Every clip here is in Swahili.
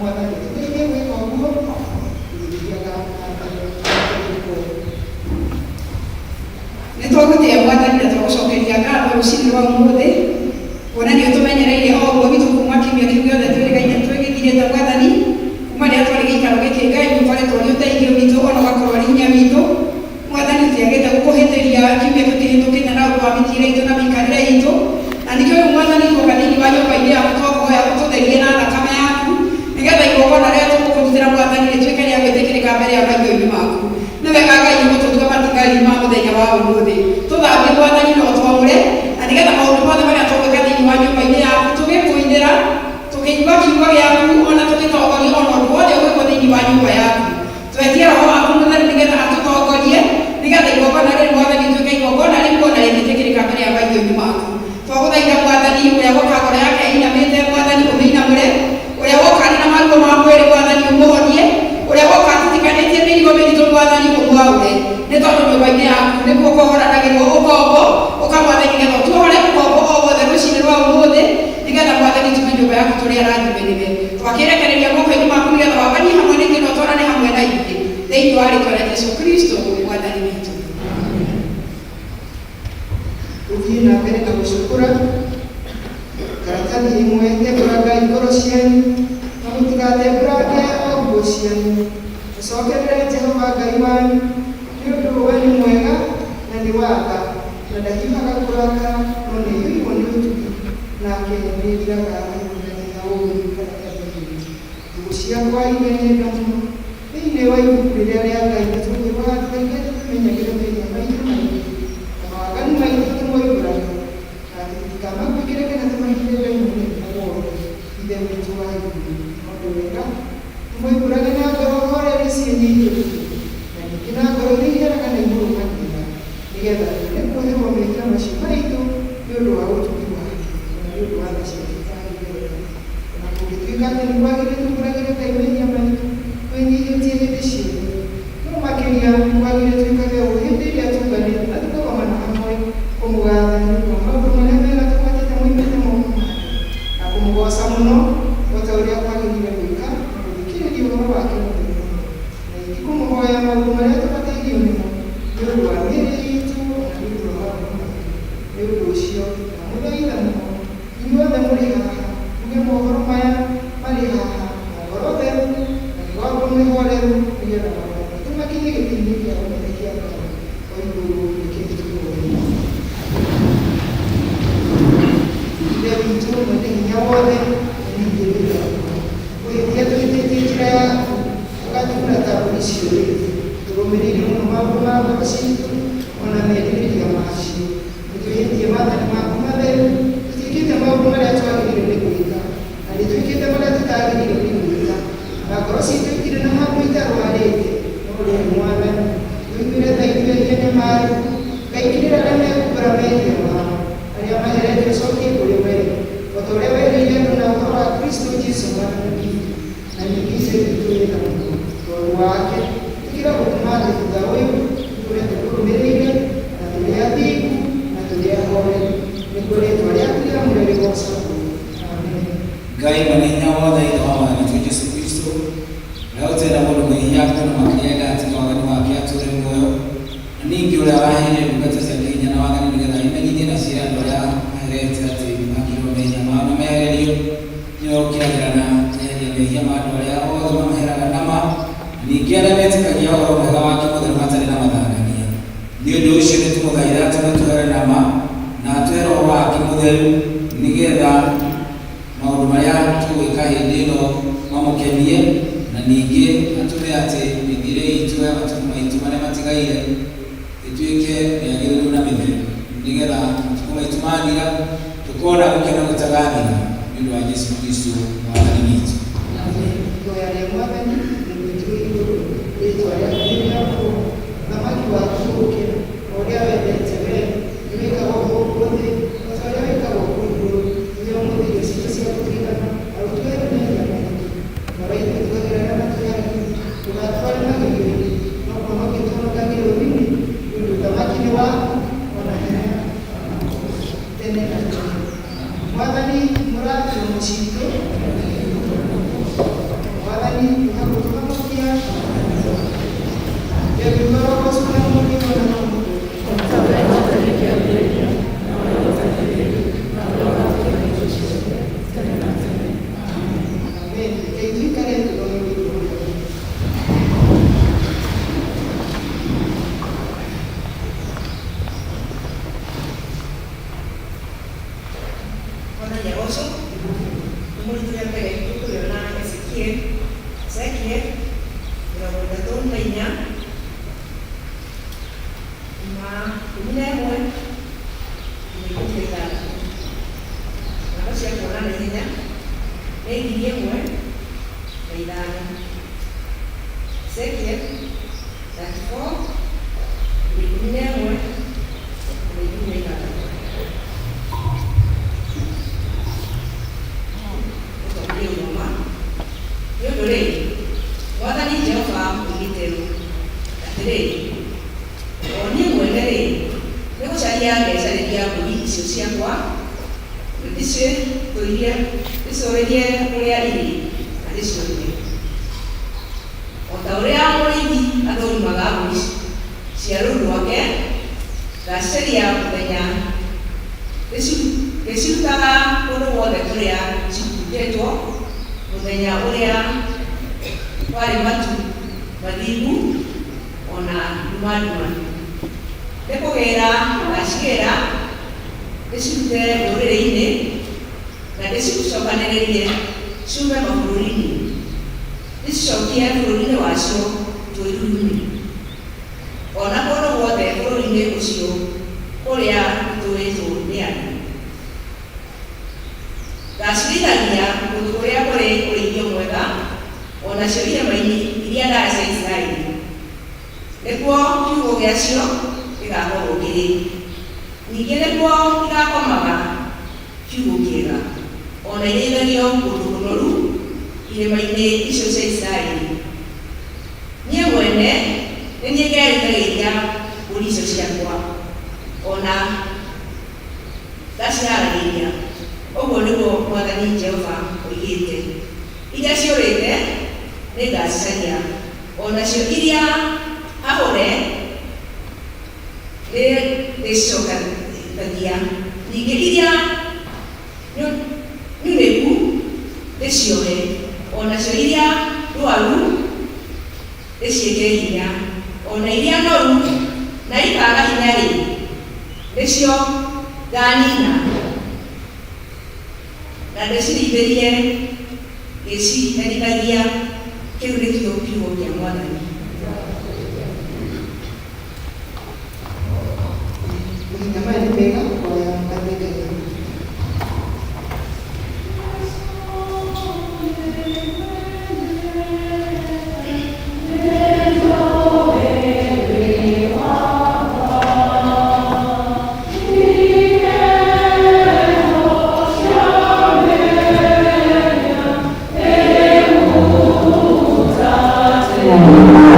Namuatkan mĩthiĩre itũ na mĩikarĩre itũ, na nĩkĩo rĩu Mwathani tuoka thĩinĩ wa nyũmba-inĩ yaku twakuhoya ũtũtherie na thakame yaku, nĩgetha igongona rĩrĩa tũgũkũrutĩra Mwathani rĩtuĩke rĩa gwĩtĩkĩrĩka mbere ya maitho-inĩ maku. Nĩ wega Ngai ũtũtue matigari ma mũthenya wa ũmũthĩ, tũthambie Mwathani na ũtwamũre, na nĩgetha maũndũ mothe marĩa tũgwĩka thĩinĩ wa nyũmba-inĩ yaku tũgĩkũinĩra, tũkĩigua kiugo gĩaku, ona tũgĩtongoria ona ũndũ wothe ũgwĩkwo thĩinĩ wa nyũmba yaku. Twetie Roho waku Mũtheru nĩgetha atũtongorie, nĩgetha igongona rĩrĩ Mwathani rĩtuĩke igongona rĩmwe na rĩgĩtĩkĩrĩka mbere ya maitho-inĩ maku. Twagũthaitha Mwathani, ũrĩa woka ngoro yake ĩinamĩte Mwathani ũmĩinamũre, ũrĩa woka na maruo ma mwĩrĩ Mwathani ũmũhonie, ũrĩa woka atitikanĩtie mĩrigo mĩritũ Mwathani ũmwaure, nĩ tondũ nyũmba-inĩ yaku nĩkuo kũhoranagĩrwo ũkombo, ũkamwathani nĩgetha tuohore ũkombo o wothe rũciinĩ rwa ũmũthĩ, nĩgetha Mwathani tume nyũmba yaku tũrĩ arathimĩrĩre. Twakĩrekereria moko-inĩ maku nĩgetha wathani hamwe na ithuĩ na ũtwarane hamwe na ithuĩ, thĩinĩ wa rĩĩtwa rĩa Jesũ Kristo Mwathani witũ. Gũthiĩ na mbere na gũcukũra karatathi ĩmwe tembũraga ngoro cianyu na mũtigatembũrange o nguo cianyu. Mũcokerere Jehova Ngai wanyu nĩ ũndũ we nĩ mwega na nĩ wa tha, na ndahiũhaga kũrakara no nĩ aiyũirwo nĩ ũtugi, nake nĩ athiraga mũthenya ũũru kana kathiri. Nguo ciakwa irĩ nyenda mũno thĩinĩ wa ibuku rĩrĩa rĩa Ngai nĩtũkwĩrwo handũ haingĩ tũmenyagĩre mehia maitũ maingĩ na mawaganu maitũ tũmoimbũraga, na tũtikamakwĩkĩre kana tũmahithĩre mũthenya wothe ithe witũ wa igũrũ. Maũndũ wega tũmoimbũrage na ngoro horeri ciĩnyitĩrĩire, na ningĩ na ngoro iria iheraga na igũrũ makĩria, nĩgetha tuone kuoherwo mehia macio maitũ nĩ ũndũ wa ũtugi wake na nĩ ũndũ wa tha ciake itangĩgereka. Na kũngĩtuĩka atĩ nĩ kwagĩrĩire tũmbũragĩre Ngai mehia maitũ twĩnyihĩtie hĩndĩ ciothe, no makĩria kwagĩrĩire twĩkage ũũ hĩndĩ ĩrĩa tũnganĩte na tũkagomana hamwe kũmũgatha nĩ ũndũ wa maũndũ marĩa mega tũgwatĩte moimĩte moko make, na kũmũgoca mũno o ta ũrĩa kwagĩrĩire gwĩka na gũthikĩrĩria ũhoro wake mũthenya, na ingĩ kũmũhoya maũndũ marĩa tũbatairwo nĩmo nĩ ũndũ wa mĩĩrĩ itũ na nĩ ũndũ wa maũndũ make. Nĩ ũndũ ũcio na mũthaitha mũno inyuothe mũrĩ haha muge mohoro maya marĩ haha na ngoro theru na mĩgambo mĩhoreru, nĩgetha maũndũ maitũ makinye gĩtĩ-inĩ kĩa ũnene kĩa Ngai o igũrũ rĩkĩrĩtũkuoya. Ithe witũ mwene hinya wothe ningĩ wĩra ũhĩtia twĩtĩtie njĩra yaku ũgatuna taũri icio rĩngĩ, tũrũmĩrĩire mũno maũndũ ma ngoro citũ ona merirĩria macio, nĩtwĩhĩtie maathani maku matheru, tũtiĩkĩte maũndũ marĩa twagĩrĩire nĩ gwĩka na nĩtwĩkĩte marĩa tũtagĩrĩire nĩ gwĩka, na ngoro citũ itirĩ na handũ itarwarĩte, no rĩu Mwathani tũiguĩre tha ithuĩ ihenya maku, ngaingĩrĩra arĩa mekumbũra mehia mao, arĩa maheretio cokie kũrĩ we, o ta ũrĩa werĩire andũ na ũhoro wa Kristo Jesũ Mwathani witũ, na ningĩ icio itũ wĩra mũno tondũ wake tũkĩra gũtũma thĩ thutha ũyũ tũrĩa tũkũrũmĩrĩire na tũrĩ athingu na tũrĩ ahoreru, nĩguo rĩĩtwa rĩaku rĩamũre rĩgocagwo. Amen. Ngai mwene hinya wothe ithe wa Mwathani witũ Jesũ Kristo, ũrĩa ũtenda mũndũ mwĩhia na makĩria atĩ wathani wake atũre muoyo, na ningĩ ũrĩa waheire ndungata ciake hinya na wathani nĩgetha imenyithie na ciĩra andũ arĩa aherete atĩ makĩrwo mehia mao na mehererio, nĩwe ũkiragĩra na eheria mehia ma andũ arĩa othe mamaheraga nama, na ningĩ arĩa metĩkagia ũhoro mwega wake mũtheru matarĩ na mathangania. Nĩ ũndũ ũcio nĩtũmũthaitha atũhe nama na atũhe Roho wake mũtheru, nĩgetha maũndũ marĩa tũgwĩka hĩndĩ ĩno mamũkenie, na ningĩ atũhe atĩ mĩthiĩre itũ ya matukũ maitũ marĩa matigaire ĩtuĩke mĩagĩrĩru na mĩtheru, nĩgetha matukũ maitũ mathira tũkona gũkena gũtaganĩra nĩ ũndũ wa Jesũ Kristo Mwathani witũ. Ihoya rĩa Mwathani nĩrĩtũe igũrũ, rĩĩtwa rĩaku rĩrĩamũrwo, thamaki waku ũũke, o ũrĩa wendete wee nĩwĩkagwo gũkũ thĩ o ta ũrĩa wĩkagwo kũu igũrũ. Iria ũmũthĩ irio citũ cia gũtigana na ũtũhere mehia maitũ, na ithuĩ tũgagĩra arĩa matũheaga, ndũgatware magerio-inĩ, no kũhonokia tũhonokagĩre ũthini, nĩ ũndũ thamaki nĩ waku ona hinya tene na tene. Mwathani mũrathime mũcitũ, Mwathani ũhagũtũhonokia, ndeguo roho cukuna mũnini ona mũndũ nyagoso muri tuya mbere tukuriona Ezekiel mirongo itatu na inya na kumi n'imwe imikufi itandatu nabo ciakũra na ihenya nĩ ngiri ĩmwe na ithano. Ezekiel 34 ikumi n'imwe na ikumi na itandatu. Mwathani Jehova mwĩgitĩro atĩrĩrĩ, o niĩ mwene rĩ nĩ gũcaria ngecarĩria mbũri icio ciakwa ndĩcitũirie ndĩcũrĩrie ũrĩa irĩ na ndĩciũrĩre, o ta ũrĩa mũrĩithi athũrimaga mbũri cia rũru rwake, ngacaria mũthenya ndĩcirutaga kũndũ guothe kũrĩa cihurunjĩtwo, mũthenya ũrĩa warĩ matu mathingu ona nduma nĩ kũgĩra ngacigĩra ndĩcirute rũrĩrĩ-inĩ na ndĩcicokanĩrĩrie ciume mabũrũri-inĩ, ndĩcicokie bũrũri-inĩ wacio tũĩruru-inĩ, ona kũndũ guothe bũrũri-inĩ ũcio kũrĩa tũĩtwo nĩ andũ. Ngacirĩithagia kũndũ kũrĩa kũrĩ ũrĩithio mwega, onacio irĩma-inĩ iria ndare cia Isiraeli, nĩguo kiugo gĩacio gĩgakorwo kĩrĩ. Ningĩ nĩguo igakomaga kiugo kĩega, ona irĩithagio kũndũ kũnoru irĩma-inĩ icio cia Isiraeli. Niĩ mwene nĩ niĩ ngeriragĩria mbũri icio ciakwa, ona ngaciharagĩria. Ũguo nĩguo Mwathani Jehova oigĩte. Iria ciũrĩte nĩ ngacicaria, onacio iria hahũre nĩ ndĩcicokagia. Ningĩ iria nyunĩku ndĩciohe, onacio iria ndwaru ndĩciĩke hinya, ona iria noru na ikaga hinya rĩ nĩcio nganina na ndĩcirĩithĩrie ngĩciherithagia. Kĩu nĩkĩo kiugo kĩa Mwathani. Mahinda maya nĩ mega kũhoya mũgathĩkagĩra. Thank you.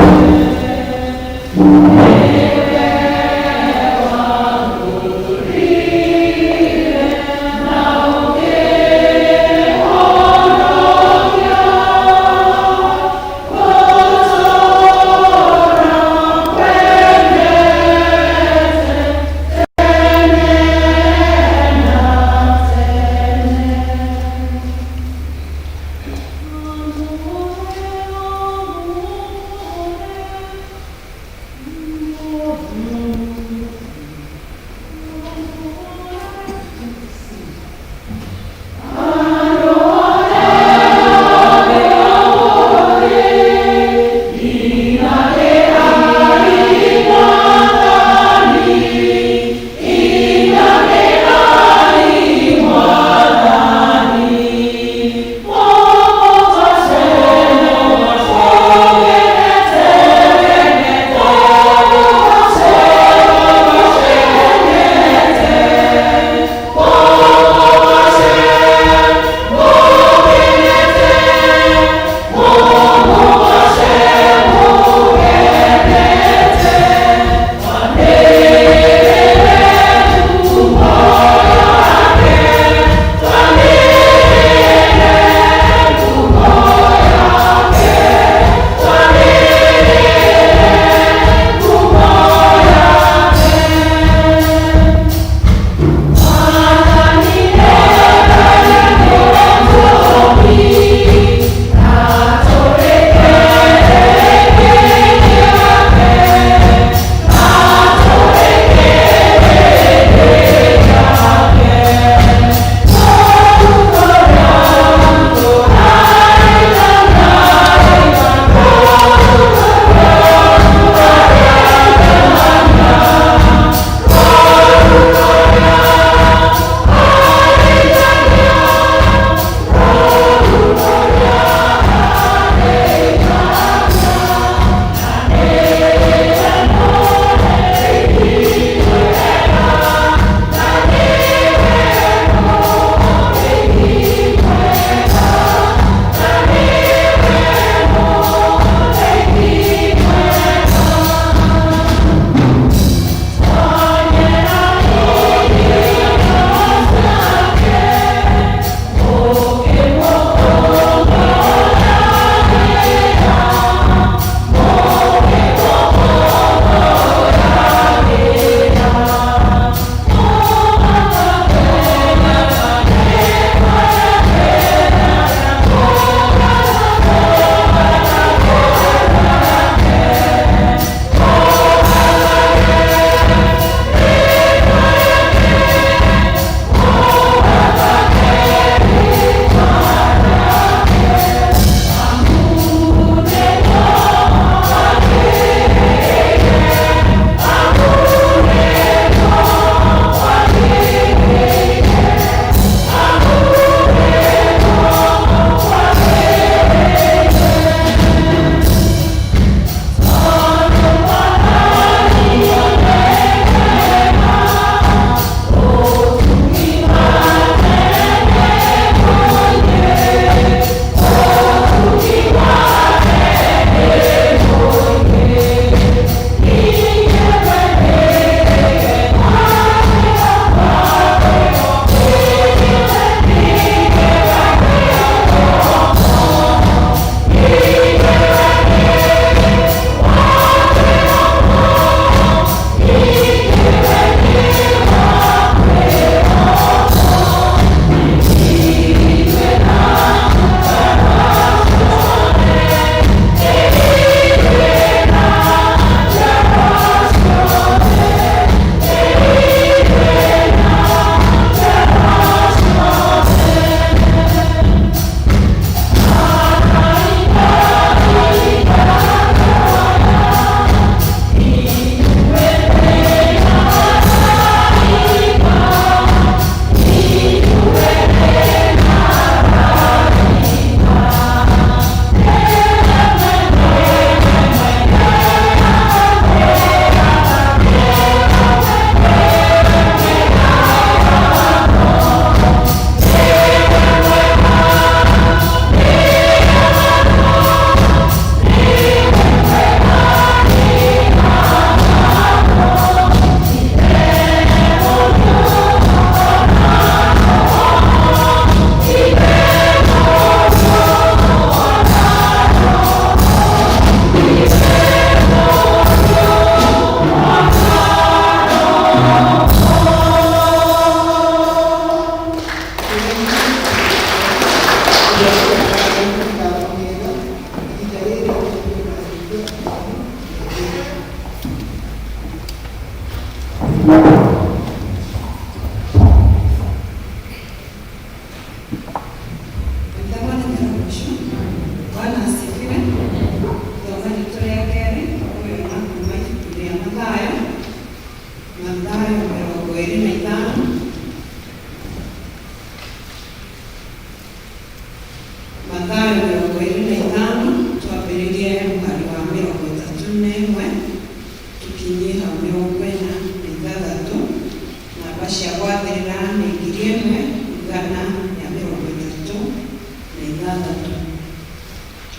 cia gwathĩrĩra nĩ 1,136.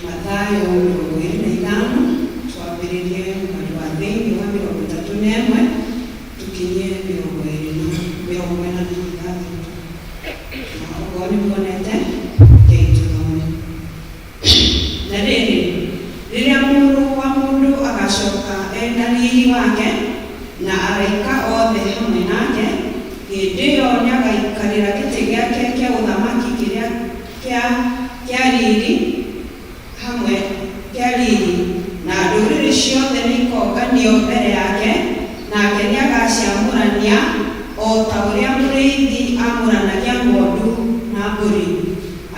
Mathayo 25 twambĩrĩrie mweri wa thĩinĩ wa 31 tukinyie 26. Na ũguo nĩ muonete kĩitũrũme. Na rĩrĩ, rĩrĩa mũrũ wa mũndũ agacoka ena riri wake na araika othe hamwe nake, hĩndĩ ĩyo nĩagaikarĩra gĩtĩ gĩake kĩa ũthamaki kĩrĩa kĩa riri hamwe kĩa riri, na ndũrĩrĩ ciothe nĩikonganio mbere yake, nake nĩagaciamũrania o ta ũrĩa mũrĩithi amũranagia ng'ondu na mbũri.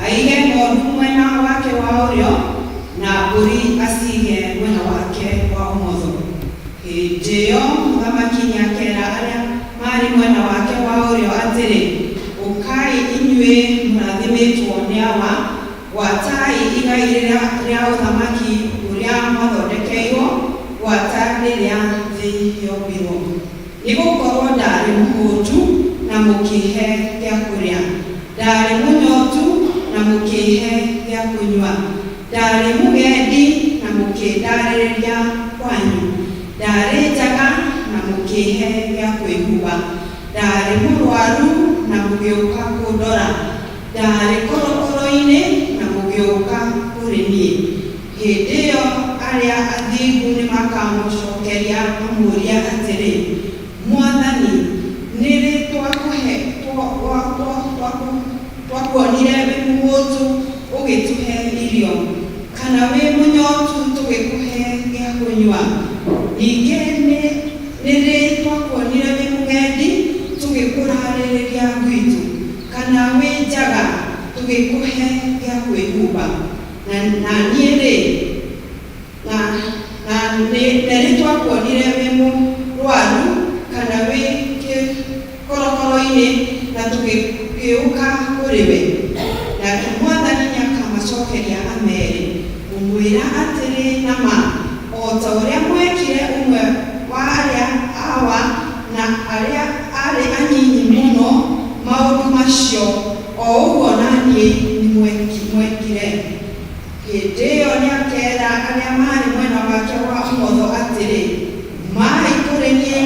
Aige ng'ondu mwena wake wa ũrĩo na mbũri acige mwena wake wa ũmotho. Hĩndĩ ĩyo mũthamaki nĩakera arĩa marĩ mwena wake wa ũrĩo atĩrĩ, ũkai inyuĩ mũrathimĩtwo nĩ Awa, gwatai igai rĩa ũthamaki ũrĩa mwathondekeirwo gwata rĩrĩa thĩ yombirwo. Nĩgũkorwo ndarĩ mũhũtu na mũkĩhe gĩa kũrĩa, ndarĩ mũnyotu na mũkĩhe gĩa kũnyua, ndarĩ mũgendi na mũkĩndarĩrĩria kwanyu, ndarĩ njaga na mũkĩhe gĩa kwĩhumba, ndarĩ mũrwaru na mũgĩũka kũndora, ndarĩ korokoro-inĩ na mũgĩũka kũrĩ niĩ. Hĩndĩ ĩyo arĩa athingu nĩmakamũcokeria mamũũrie atĩrĩ, Mwathani, nĩ rĩ twakuonire wĩ mũhũtu ũgĩtũhe irio, kana wĩ mũnyotu tũgĩkũhe gĩa kũnyua? Ningĩ nĩ rĩ twakuonire wĩ mũgendi tũgĩkũrarĩrĩria gwitũ, kana wĩ njaga tũgĩkũhe gĩa kwĩhumba? Na niĩ rĩ, na nĩ twakuonire wĩ mũrwaru kana wĩ korokoro-inĩ na tũgĩũka kũrĩ we? Nake Mwathani nĩakamacokeria ameere, ngũmwĩra atĩrĩ na ma, o ta ũrĩa mwekire ũmwe wa arĩa Awa na arĩa arĩ anyinyi mũno maũndũ macio, o ũguo na niĩ nĩmwekire. Hĩndĩ ĩyo nĩakera arĩa marĩ mwena wake wa ũmotho atĩrĩ, mai kũrĩ niĩ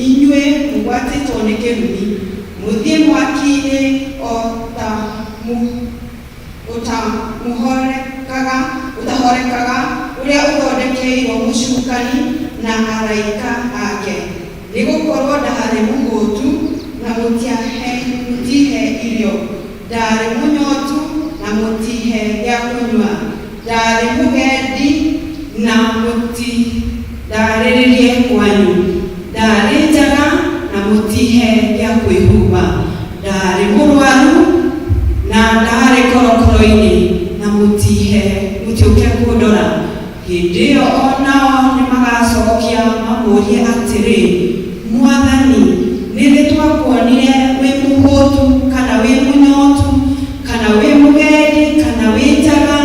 inyuĩ mũgwatĩtwo nĩ kĩrumi, mũthiĩ mwaki-inĩ ũtahorekaga ũrĩa ũthondekeirwo mũcukani na araika ake. Nĩgũkorwo ndarĩ mũhũtu na mũtihe irio, ndarĩ mũnyotu na mũtihe gĩa kũnyua, ndarĩ mũgendi na mũtindarĩrĩrie kwanyu, ndarĩ njaga na mũtihe gĩa kwĩhumba, ndarĩ mũrwaru na ndarĩ korokoro-inĩ na mũtiũke kũndora. Hĩndĩ ĩyo onao nĩmagacokia mamũũrie atĩrĩ, Mwathani, nĩ rĩ twakuonire wĩ mũhũtu kana wĩ mũnyotu kana wĩ mũgendi kana wĩ njaga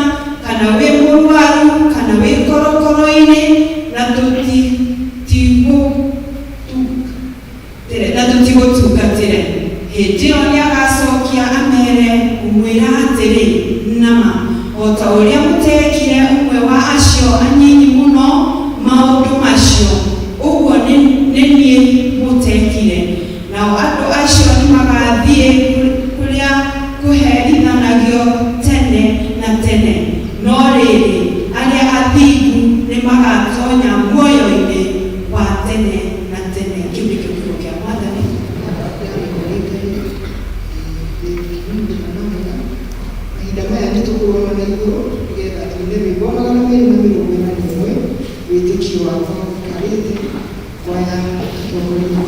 kana wĩ mũrwaru kana wĩ korokoro-inĩ na tũtigũtungatĩre? Hĩndĩ ĩyo nĩagacokia ameere, ngũmwĩra atĩrĩ na ma, o ta ũrĩa mũtekire ũmwe wa acio anyinyi mũno maũndũ macio, ũguo nĩ niĩ mũtekire. Nao andũ acio nĩmagathiĩ kũrĩa kũherithanagio tene na tene, no rĩrĩ arĩa athingu nĩmagatonya muoyo-inĩ wa tene na tene. Kĩu nĩkĩo kiugo kĩa Mwathani. Mahinda maya nĩtũkũrũma na igũrũ nĩgetha tuone rwĩmbo 281 wĩtĩkio wakwa karĩte kwaya atongoria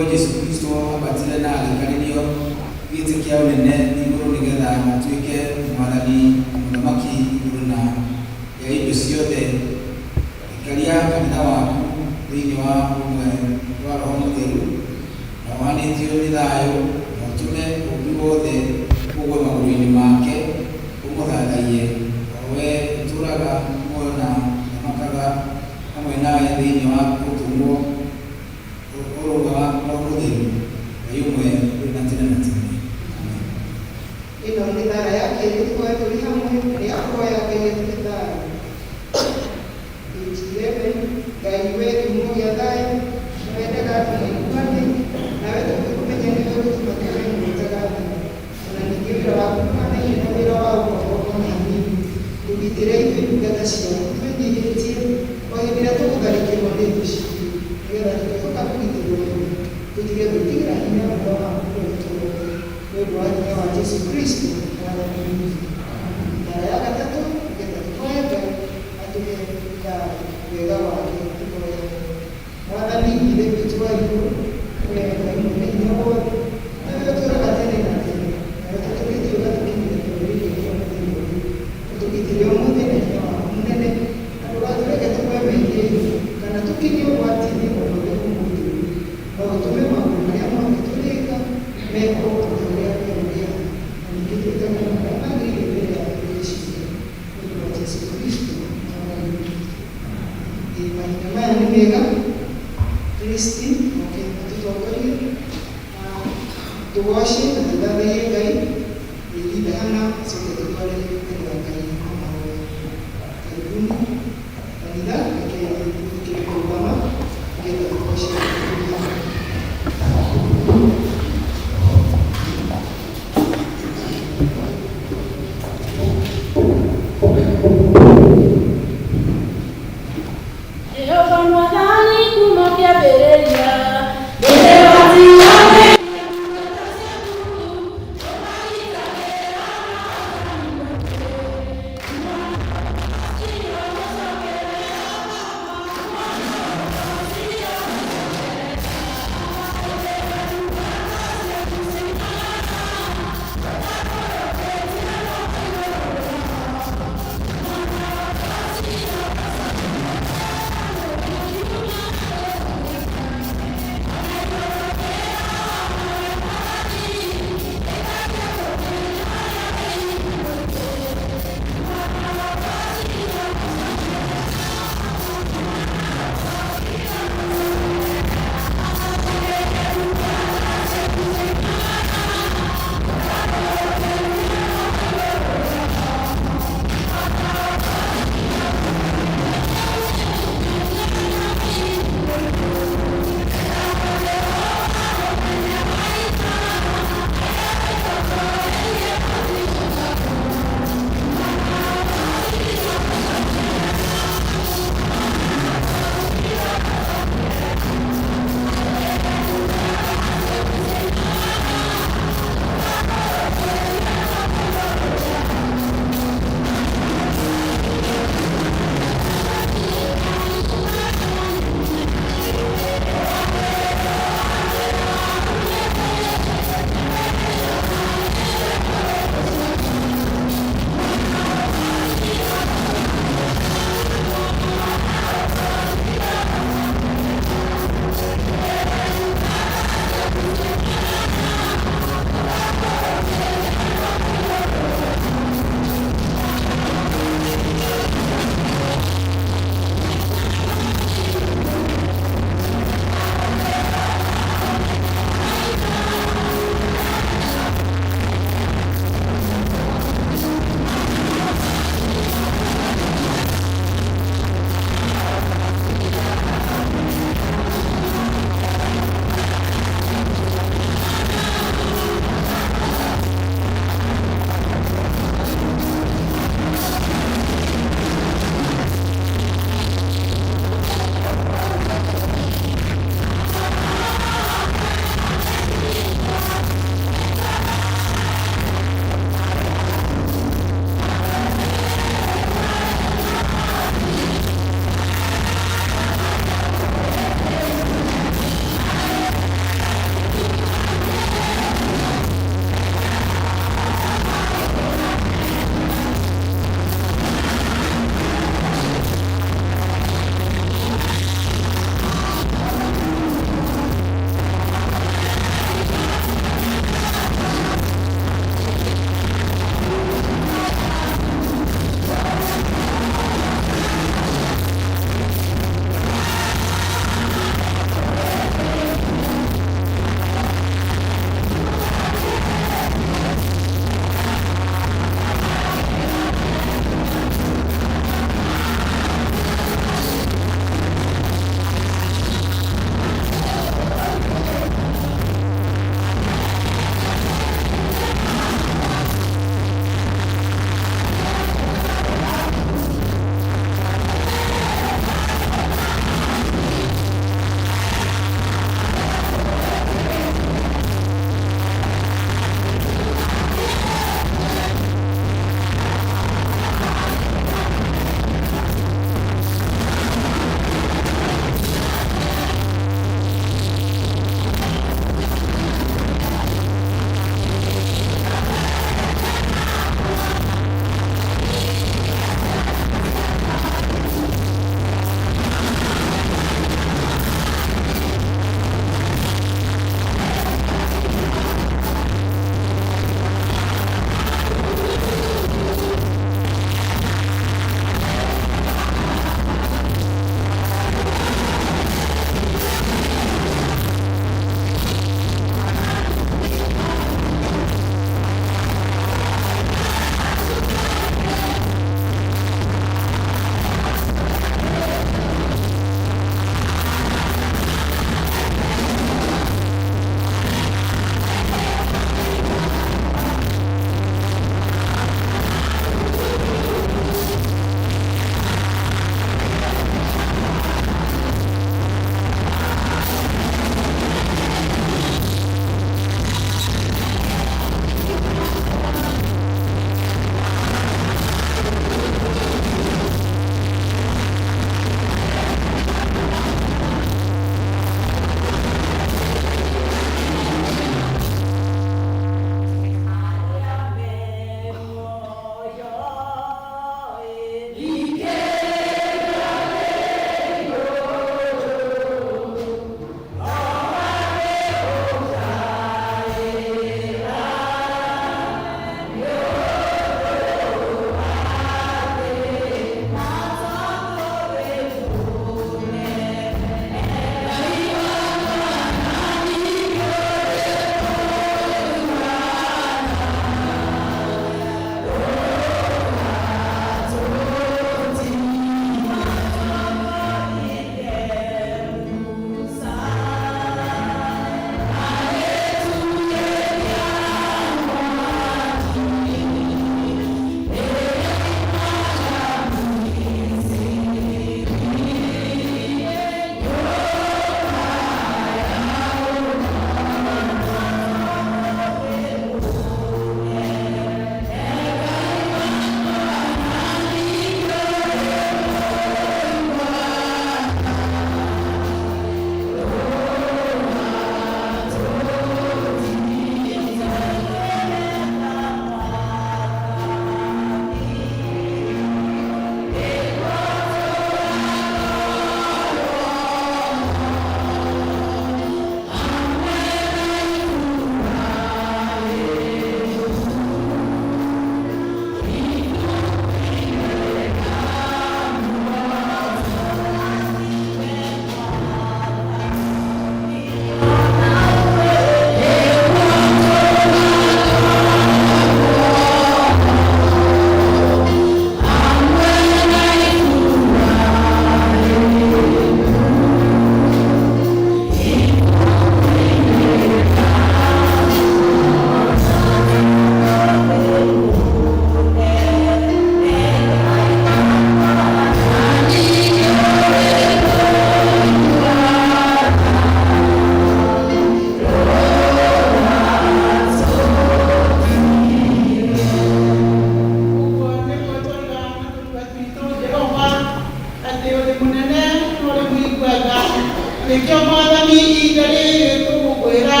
Nĩkĩo Mwathani ihinda rĩrĩ tũgũkwĩra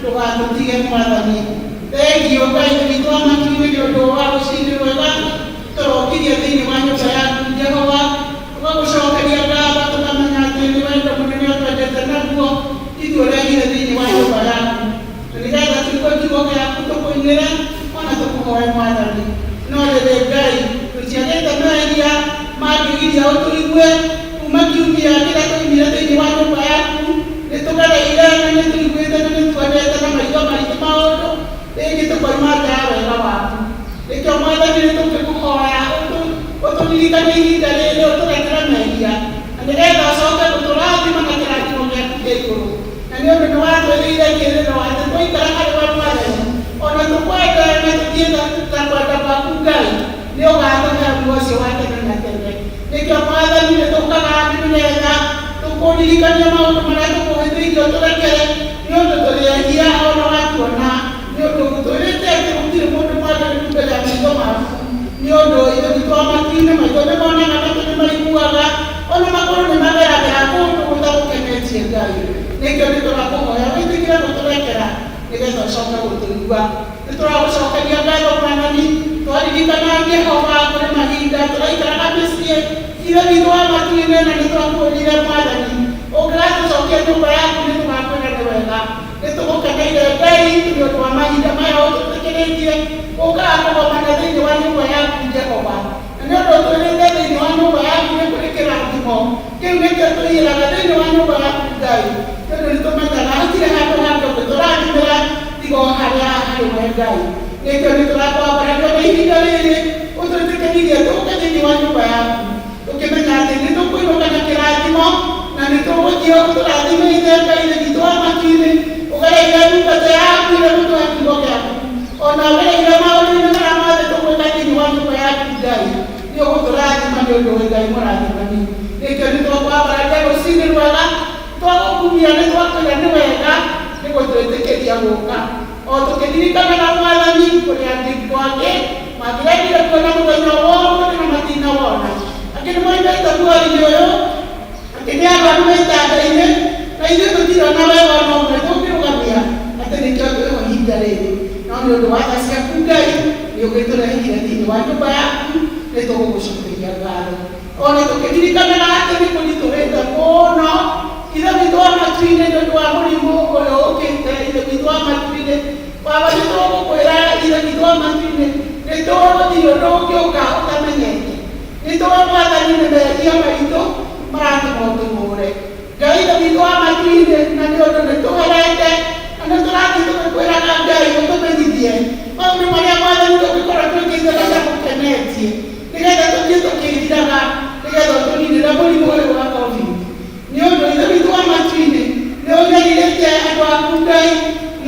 ndũgatũtige Mwathani. Thengiũ Ngai witũ wa matu-inĩ nĩ ũndũ wa rũciinĩ rwega tũrokirie thĩinĩ wa nyũmba yaku Jehova, tũgagũcokeria ngatho tũkamenya atĩ nĩ wendo mũnene ũtwendete naguo ithuĩ ũrehire thĩinĩ wa nyũmba yaku, na nĩgetha tũigue kiugo gĩaku tũkũinĩre ona tũkũhoe Mwathani. No rĩrĩ Ngai tũtiagĩte mehia mangĩgiria ũtũigue kuma kiumia kĩrĩa tũimire thĩinĩ wa nyũmba yaku, nĩtũgereire na nĩtũiguĩte na nĩtwendete na maitho maitũ maũndũ rĩngĩ tũkoima nja ya wega waku. Nĩkĩo Mwathani nĩtũngĩkũhoya ũtũririkanie ihinda rĩrĩ ũtũrekere mehia, na nĩgetha ũcoke gũtũrathima na kĩrathimo gĩaku kĩa igũrũ. Na nĩ ũndũ nĩwatwĩrĩire kĩrĩro atĩ twaikara harĩ we Mwathani, ona tũkwenda na tũthiĩ na kwenda gwaku Ngai, nĩ ũgatũhe muoyo ũcio wa tene na tene. Nĩkĩo Mwathani nĩtũkaga nĩgetha tũkũririkania maũndũ marĩa tũkũhĩtĩirie ũtũrekere, nĩ ũndũ tũrĩehia ona watuona, nĩ ũndũ twĩrĩte atĩ gũtirĩ mũndũ mwagĩrĩru mbere ya maitho maku, nĩ ũndũ ithe witũ wa matu-inĩ maitho nĩmonaga, matũ nĩmaiguaga, ona magũrũ nĩmageragĩra kũndũ gũtagũkenetie Ngai. Nĩkĩo nĩtũrakũhoya wĩtĩkĩre gũtũrekera nĩgetha ũcoke gũtũigua. Nĩtũragũcokeria ngatho Mwathani, twaririkana Jehova kũrĩ mahinda tũraikaraga mĩciĩ ithe witũ wa matu-inĩ, na nĩtwakuonire Mwathani ũngĩgatũcokia nyũmba yaku nĩtũgakwĩra nĩ wega. Nĩtũgũkeneire Ngai nĩ ũndũ wa mahinda maya ũtũtĩkĩrĩtie ũkaga kũgomana thĩinĩ wa nyũmba yaku Jehova, na nĩ ũndũ twĩrĩte thĩinĩ wa nyũmba yaku nĩ kũrĩ kĩrathimo kĩu nĩkĩo tũiyĩraga thĩinĩ wa nyũmba yaku Ngai, tondũ nĩtũmenyaga hatirĩ handũ hangĩ ũngĩtũrathimĩra tiga o harĩa harĩ we Ngai. Nĩkĩo nĩtũrakwambararia na ihinda rĩrĩ ũtwĩtĩkĩririe tũke thĩinĩ wa nyũmba yaku, tũkĩmenya atĩ nĩtũkwĩrũka na kĩrathimo na nĩtũgũthiĩ tũrathimĩire Ngai witũ wa matu-inĩ, ũgereire ndungata yaku ĩrĩa gũtũhe kiugo gĩaku, ona ũgereire maũndũ-inĩ marĩa mothe tũgwĩka thĩinĩ wa nyũmba yaku Ngai, nĩ ũgũtũrathima nĩ ũndũ wĩ Ngai mũrathimani. Nĩkĩo nĩtwakwambararia rũciinĩ rwega, twagũkumia nĩtwakwĩra nĩ wega nĩgũtwĩtĩkĩria gũka, o tũkĩririkanaga Mwathani kũrĩ andĩkwo angĩ mangĩregire kuona mũthenya wa ũmũthĩ na matinawona, angĩ nĩmoimĩte muoyo-inĩ ũyũ, angĩ nĩ arwaru itanda-inĩ, na ithuĩ tũtirona wega ona ũmwe tũngĩrũgamia atĩ nĩkĩo twĩho ihinda rĩrĩ. No nĩ ũndũ wa tha ciaku Ngai nĩũgĩtũrehire thĩinĩ wa nyũmba yaku, nĩtũgũgũcokeria ngatho. Ona tũkĩririkanaga atĩ nĩ kũritũhĩte mũno ithe witũ wa matu-inĩ nĩ ũndũ wa mũrimũ ũyũ ũkĩte ithe witũ wa matu-inĩ. Baba nĩtũgũkwĩra ithe witũ wa matu-inĩ nĩtũgũthiĩ ũndũ ũngĩũka ũtamenyete. Nĩtũĩ Mwathani nĩ mehia maitũ maratũma ũtũhũre. Ngai ithe witũ wa matu-inĩ, na nĩ ũndũ nĩtũherete na nĩtũrathiĩ tũgĩkwĩraga Ngai ũtũmenyithie maũndũ marĩa Mwathani tũngĩkorwo twĩkĩte na gũkenetie, nĩgetha tũthiĩ tũkĩriraga, nĩgetha ũtũninĩre mũrimũ ũyũ wa COVID. Nĩ ũndũ ithe witũ wa matu-inĩ nĩũmenyithĩtie andũ aku Ngai,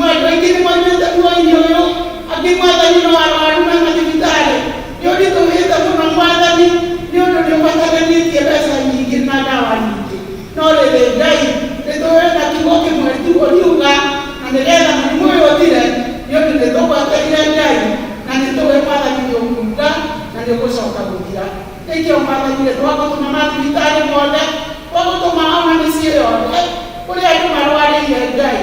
andũ aingĩ nĩmoimĩte muoyo-inĩ ũyũ, angĩ Mwathani no arwaru na mathibitarĩ. Nĩũritũhĩte mũno Mwathani, nĩ ũndũ nĩũbatarĩtie mbeca nyingĩ na ndawa nyingĩ. No rĩrĩ Ngai nĩtũĩ na kiugo kĩmwe tu ũriuga, na nĩgetha mũrimũ ũyũ ũthire, nĩ ũndũ nĩtũgweteire Ngai, na nĩtũĩ Mwathani nĩũkuga na nĩũgũcoka gũthira. Nĩkĩo Mwathani nĩtwagũtũma mathibitarĩ mothe, twagũtũma ona mĩciĩ yothe kũrĩa andũ marwarĩire Ngai,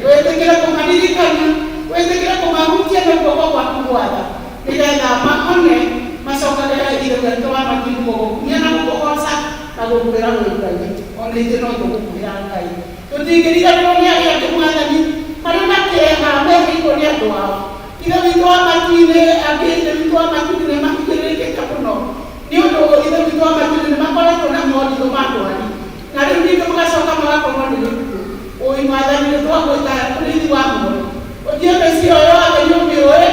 wĩtĩkĩre kũmaririkana, wĩtĩkĩre kũmahutia na guoko gwaku gwatha, nĩgetha mahone macokagĩre ithe witũ wa matu-inĩ gũgũkumia na gũkũgoca na gũkwĩra wĩ Ngai. Ona ithuĩ no tũgũkwĩra Ngai, tũtingĩriganĩrwo nĩ arĩa angĩ Mwathani marĩ na kĩeha mehĩirwo nĩ andũ ao. Ithe witũ wa matu-inĩ, angĩ ithe witũ wa matu-inĩ nĩmahinyĩrĩrĩkĩte mũno, nĩ ũndũ ithe witũ wa matu-inĩ nĩmakoretwo na moritũ ma ndwari, na rĩu ningĩ magacoka magakorwo nĩ gĩkuũ. Ũĩ Mwathani nĩtwagwĩta ũrĩithi wa muoyo, ũthiĩ mĩciĩ ĩyo yothe nĩũmĩũĩ,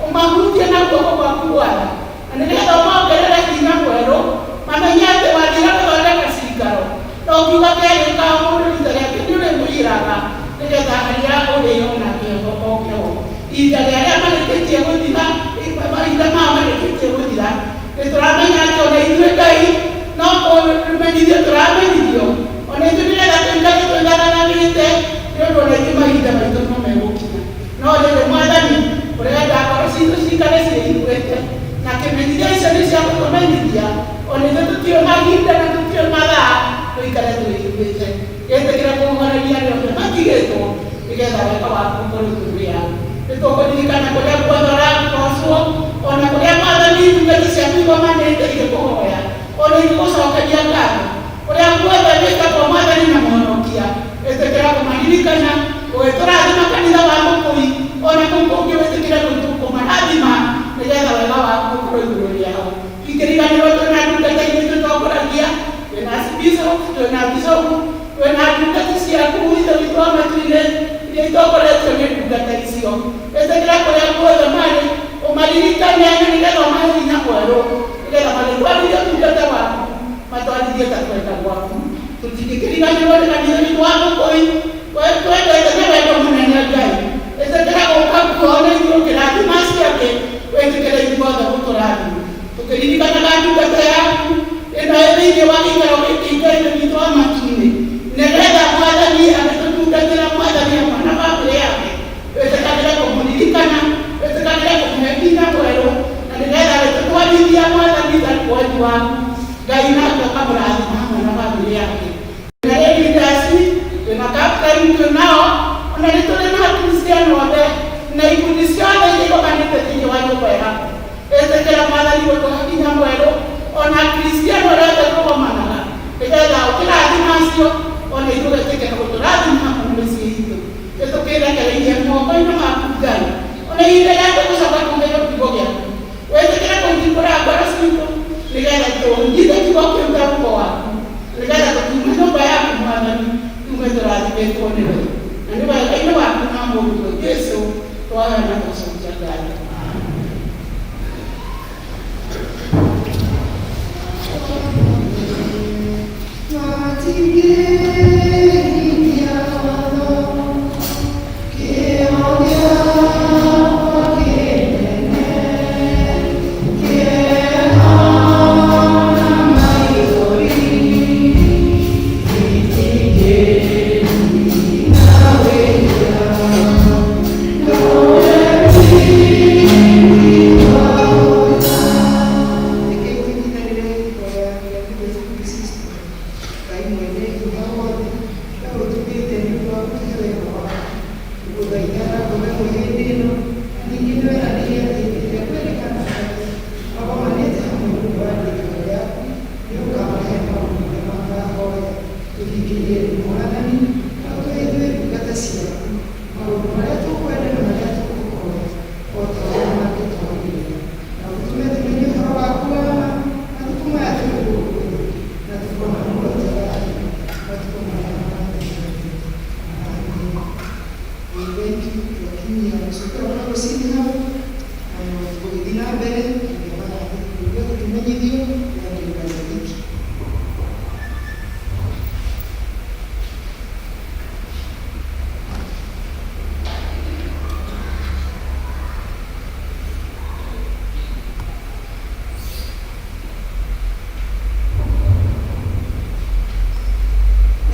ũmahutie na guoko gwaku gwatha, na nĩgetha ũmongerere hinya mwerũ, mamenye atĩ wathira gũthondeka cikaro, na ũkiuga kĩarĩka mũndũ rita rĩake nĩũrĩmũiraga, nĩgetha arĩa ũrĩo na kĩeho o kĩo. Ihinda rĩrĩa marĩkĩtie gũthira, mahinda maya marĩkĩtie gũthira, nĩtũramenya atĩ ona ithuĩ Ngai no kũmenyithio tũramenyithio, ona ithuĩ nĩgetha tũikare twĩgaragaranĩte, nĩ ũndũ ona ithuĩ mahinda maitũ no megũkinya. No rĩrĩ Mwathani ũrenda ngoro citũ cikare ciĩiguĩte, na kĩmenyithia icio nĩ cia gũtũmenyithia ona ithuĩ tũtiũĩ mahinda na tũtiũĩ mathaa, tũikare twĩiguĩte. Gĩtĩkĩre waku kuri kuria ito kudirikana kuria kuadora kosuo ona kuria madani ngati cia kuiga manete ile kuhoya ona ikucokagia ngatho kuria kuothe wika kwa madani na mwonokia etekera kumaririkana tũrathima kanitha wa Mũkũi ona kũngĩ wĩtĩkĩre kũmarathima nĩgetha wega waku ũkorwo igũrũ rĩao. Ikĩriganĩrwo twĩna ndungata-inĩ tũtongoragia, twĩna bishop, twĩna bishop, twĩna ndungata ciaku ithe witũ wa matu-inĩ iria itongoretio nĩ ndungata icio. Wĩtĩkĩre kũrĩa guothe marĩ ũmaririkane nĩgetha ũmahe hinya mwerũ nĩgetha magĩtwarithie ũtungata waku matwarithie ta kwenda gwaku. Tũtingĩkĩriganĩrwo nĩ kanitha witũ wa Mũkũi twendete nĩ wendo mũnene Ngai. Wĩtĩkĩre gũka kuona igũrũ kĩrathima ciake wĩtĩkĩre ithuothe gũtũrathima. Tũkĩririkanaga ndungata yaku ĩno ĩ thĩinĩ wa gĩikaro gĩkĩ Ngai witũ wa matu-inĩ nĩgetha Mwathani agĩtũtungatĩra Mwathani hamwe na bamĩrĩ yake. Wĩtĩkagĩre kũmũririkana, wĩtĩkagĩre kũmũhe hinya mwerũ na nĩgetha agĩtũtwarithia Mwathani thari wetu waku. Ngai nake ũkamũrathima hamwe na bamĩrĩ yake. Na leaders na kapteni tunao ona nĩ tũrĩ na Akristiano othe na ikundi ciothe iria igomanĩte thĩinĩ wa nyũmba yaku. Wĩtĩkĩre Mwathani gũtũhe hinya mwerũ ona Akristiano arĩa othe tũgomanaga nĩgetha ũkĩrathima acio ona ithuĩ wĩtĩkĩre gũtũrathima hamwe na mĩciĩ itũ. Nĩtũkĩrekereirie moko-inĩ maku Ngai ona ihinda rĩa tũgũcoka kũheo kiugo gĩaku. Wĩtĩkĩre kũhingũra ngoro citũ nĩgetha tũnyite kiugo kĩu kĩa roho waku nĩgetha tũkiume nyũmba yaku Mwathani tũrathimĩtwo nĩwe na nĩ wega-inĩ waku na mũrutwo Jesũ twahoya na tũcokia Ngai.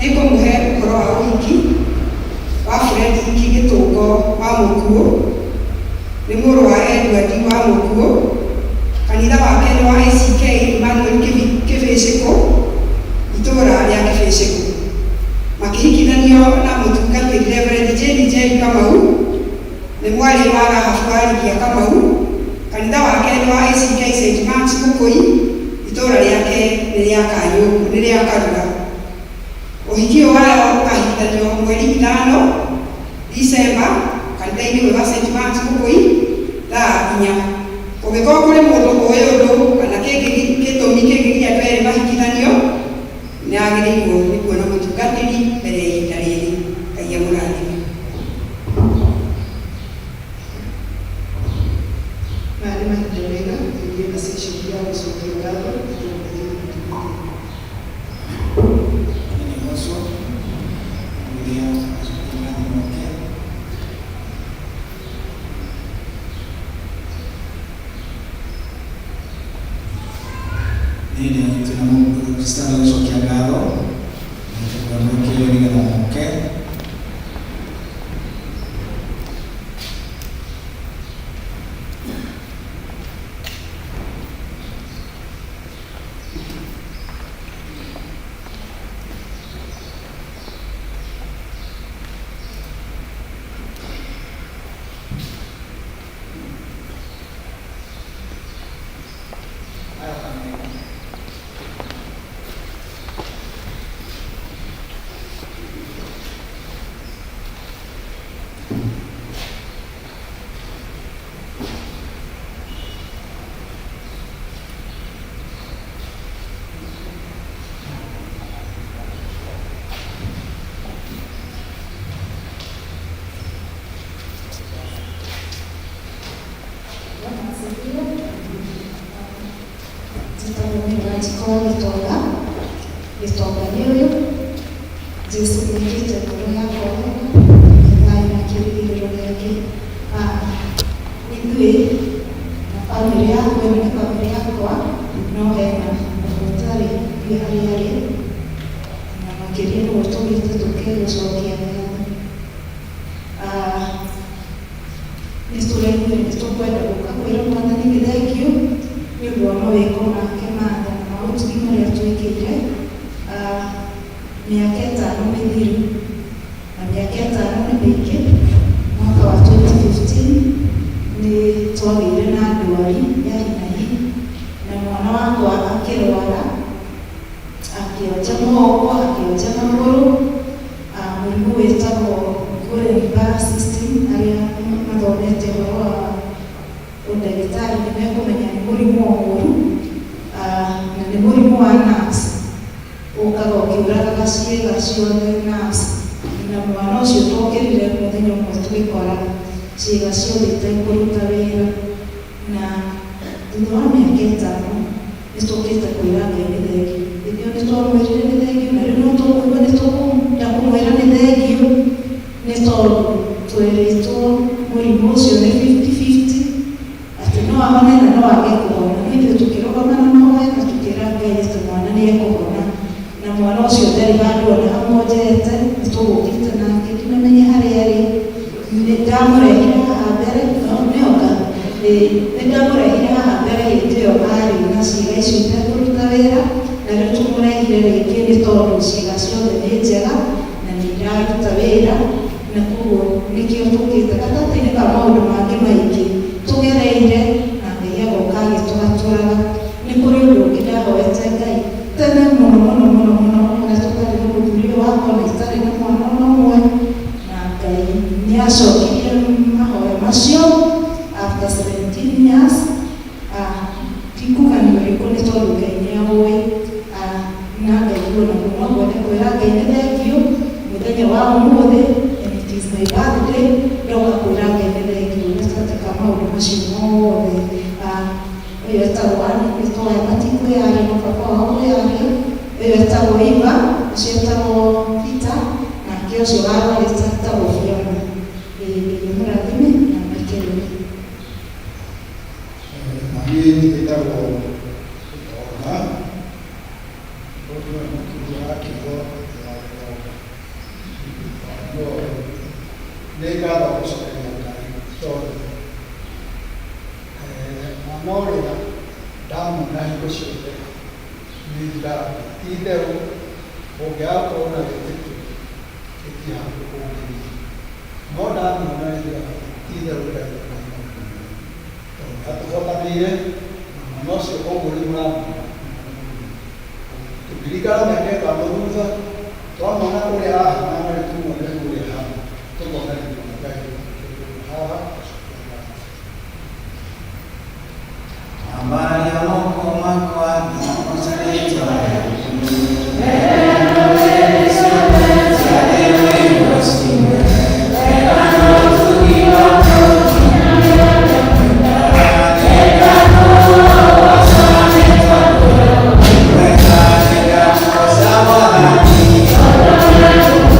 Nĩngũmũhe ũhoro wa ũhiki wa Fred Gĩtũngo wa Mũkuũ, nĩ mũrũ wa Edward wa Mũkuũ, kanitha wake nĩ wa ACK Emmanuel Kĩbĩcĩkũ, itũũra rĩa Kĩbĩcĩkũ. Makĩhikithanio na mũtungatĩri Reverend JJ Kamau, nĩ mwarĩ wa Rahabu Arigia Kamau, kanitha wake nĩ wa ACK St. Mark's Mũkũi, itũũra rĩake nĩ rĩa Karura. Ũhiki wao ũkahikithanio mweri 5 Disemba kanitha-inĩ wa St. Mark's Mũkũi thaa 4. Ũngĩkorwo kũrĩ mũndũ ũĩ ũndũ kana gĩtũmi kĩngĩgia andũ erĩ mahikithanio nĩ agĩrĩirwo nĩ kuona mũtungatĩri mbere ya ihinda rĩrĩ. Ngai amũrathime. Maya nĩ mahinda mega tũthiĩ na session ya gũcokia ngatho. Ini tunamstari gũcokia ngatho mwĩkĩre nĩgetha moke. wa Gitonga. Gitonga nĩ ũyũ. Jesu nĩkĩte ngoro yakwa wega, thayũ na kĩĩrĩgĩrĩro gĩake. Ithuĩ na bamĩrĩ yakwa, ĩno nĩ bamĩrĩ yakwa, no hena mũndũ ũtarĩ harĩa arĩ, na makĩria nĩguo tũgĩte tũkĩgũcokia ngatho. Nĩtũkwenda gũkakwĩra Mwathani nĩ thengiũ nĩ ũndũ wa mawĩko make mothe na maũtugi marĩa twĩkĩire mĩaka 5 mĩthiru, na mĩaka 5 nĩ mĩingĩ. Mwaka wa 2015 nĩ twagĩire na ndwari ya hi na hi, na mwana wakwa akĩrwara, akĩonja moko, akĩonja magũrũ, mũrimũ wĩtagwo Guelph system. Arĩa mathomete ũhoro wa ũndagĩtarĩ nĩ mekũmenya nĩ mũrimũ mũru, na nĩ mũrimũ wa nerves, ũkaga ũkĩũragaga ciĩga ciothe nerves, na mwana ũcio tũkĩrire mũthenya ũmwe tũgĩkora ciĩga ciothe itekũruta wĩra. Na thutha wa mĩaka 5 nĩtũkĩte kwĩra Ngai nĩ thengiũ. Ithuĩ nĩtwamwĩrire nĩ thengiũ, na rĩu no tũkuuga nĩtũkwenda kũmwĩra nĩ thengiũ, nĩ tondũ twĩrĩtwo mũrimũ ũcio nĩ 50-50, atĩ no ahone na no age kũhona. Na ithuĩ tũkĩrũgama na mahoya na tũkĩra Ngai atĩ mwana nĩ ekũhona, na mwana ũcio ndarĩ handũ ona amwonjete. Nĩtũgũkĩte nake ndinamenye harĩa arĩ. Nĩndamũrehire haha mbere, nĩoka nĩndamũrehire haha mbere hĩndĩ ĩyo arĩ na ciĩga icio itekũruta wĩra, na rĩu tũmũrehire rĩngĩ nĩ tondũ ciĩga ciothe nĩ njega na nĩ iraruta wĩra. Na koguo nĩkĩo tũkĩte gatagatĩ-inĩ ka maũndũ mangĩ maingĩ tũgereire, na Ngai agoka agĩtũhatũraga. Nĩ kũrĩ ũndũ ũngĩ ndahoete Ngai tene mũno mũno mũno mũno, na tũtarĩ na mũthuri ũyũ wakwa na itarĩ na mwana ona ũmwe, na Ngai nĩacokirie mahoya macio after 17 years. Tikuga nĩ ũrĩkũ nĩ tondũ Ngai nĩaũĩ, na Ngai kuona mũno ngwende kwĩra Ngai nĩ thengiũ mũthenya wa ũmũthĩ. It is my birthday, ndoka kwĩra Ngai nĩ thengiũ gatagatĩ ka maũndũ macio mothe. Ũyũ etagwo Ann, nĩtũĩ matikũ yarĩ na baba wao ũrĩa arĩ. Ũyũ etagwo Iva, ũcio etagwo Peter, nake ũcio warwarĩte etagwo Fiona. Nĩ mũrathime na mekĩrĩre. Niĩ njĩtagwo Ona, ũndũ wa mũkĩria wa kiugo ya Gĩthongo. Nĩ ngatho gũcokeria Ngai tondũ mwana ũrĩa ndamona hingo ciothe nĩ njiraga ti-itherũ ũngĩgakorwo na wĩtĩkio gĩtihandũ kũngĩria, no ndamona nĩ njiraga ti-itherũ Ngai atũhotanĩire na mwana ũcio ũguo nĩ mũramona. Tũkĩringana mĩaka 5 thutha twamona ũrĩa ahana na nĩtumuone ũrĩa ahana, tũkonanĩrio na Ngai haha. Habari ya moko makwa nikuzaletwa Thank you.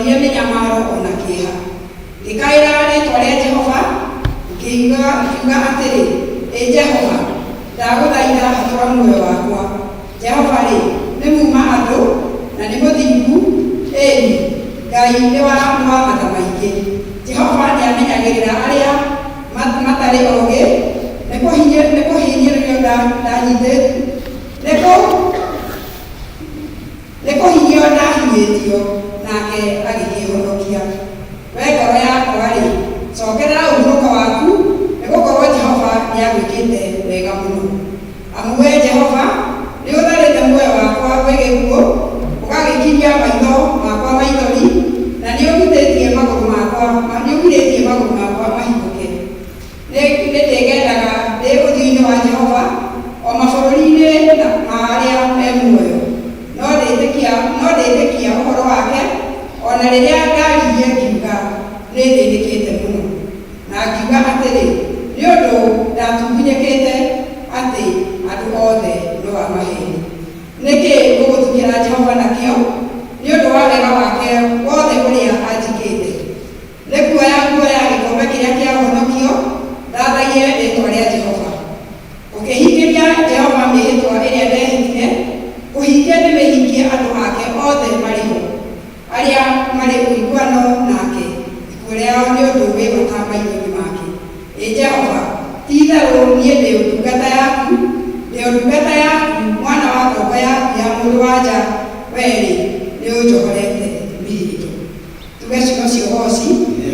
ndorire nĩ nyamaro ona kĩeha. Ngĩkaĩra rĩĩtwa rĩa Jehova, ngiuga atĩrĩ, ĩ Jehova, ndagũthaitha hatũra muoyo wakwa. Jehova-rĩ, nĩ muuma andũ na nĩ mũthingu, ĩni Ngai nĩ wa mata maingĩ. Jehova nĩamenyagĩrĩra arĩa matarĩ ogĩ, nĩ kũhinyĩrĩrio nĩkũhinyio ndahinyĩtio, nake agĩkĩhonokia. Wee ngoro yakwa-rĩ, cokerera ũhurũko waku, nĩgũkorwo Jehova nĩagwĩkĩte wega mũno. Amu wee Jehova nĩũtharĩte muoyo wakwa gwĩ gĩkuũ, ũgagĩkiria maitho makwa maithori, na nĩũgirĩtie magũrũ makwa mahingũke. Nĩndĩgendaga ndĩ ũthiũ-inĩ wa Jehova o mabũrũri-inĩ ma arĩa me muoyo, no ndĩtĩkia ũhoro wake ona rĩrĩa ndaririe ngiuga nĩthĩnĩkĩte mũno, na ngiuga atĩrĩ, nĩ ũndũ ndatugunyĩkĩte atĩ andũ othe no amaheni. Nĩkĩ ngũgũthukĩra Jehova nakĩo nĩ ũndũ wa wega wake wothe ũrĩa anjĩkĩte? Nĩ kuoya gĩkombe kĩrĩa kĩa ũhonokio ndathagie rĩĩtwa rĩa Jehova. Ũkĩhingĩria Jehova mĩhĩtwa ĩrĩa ndehĩtire, ũhingie nĩmĩhingie andũ ake othe marĩ ho, arĩa marĩ ũiguano nake, ikuũ rĩao nĩ ũndũ wĩ bata maitho-inĩ make. Ĩ Jehova, ti-itherũ niĩ ndĩ ndungata yaku, mwana wa ngombo yaku ya mũndũ-wa-nja, wee-rĩ nĩũnjohorete mĩhĩndo. Tuge ciugo cia ũhooci,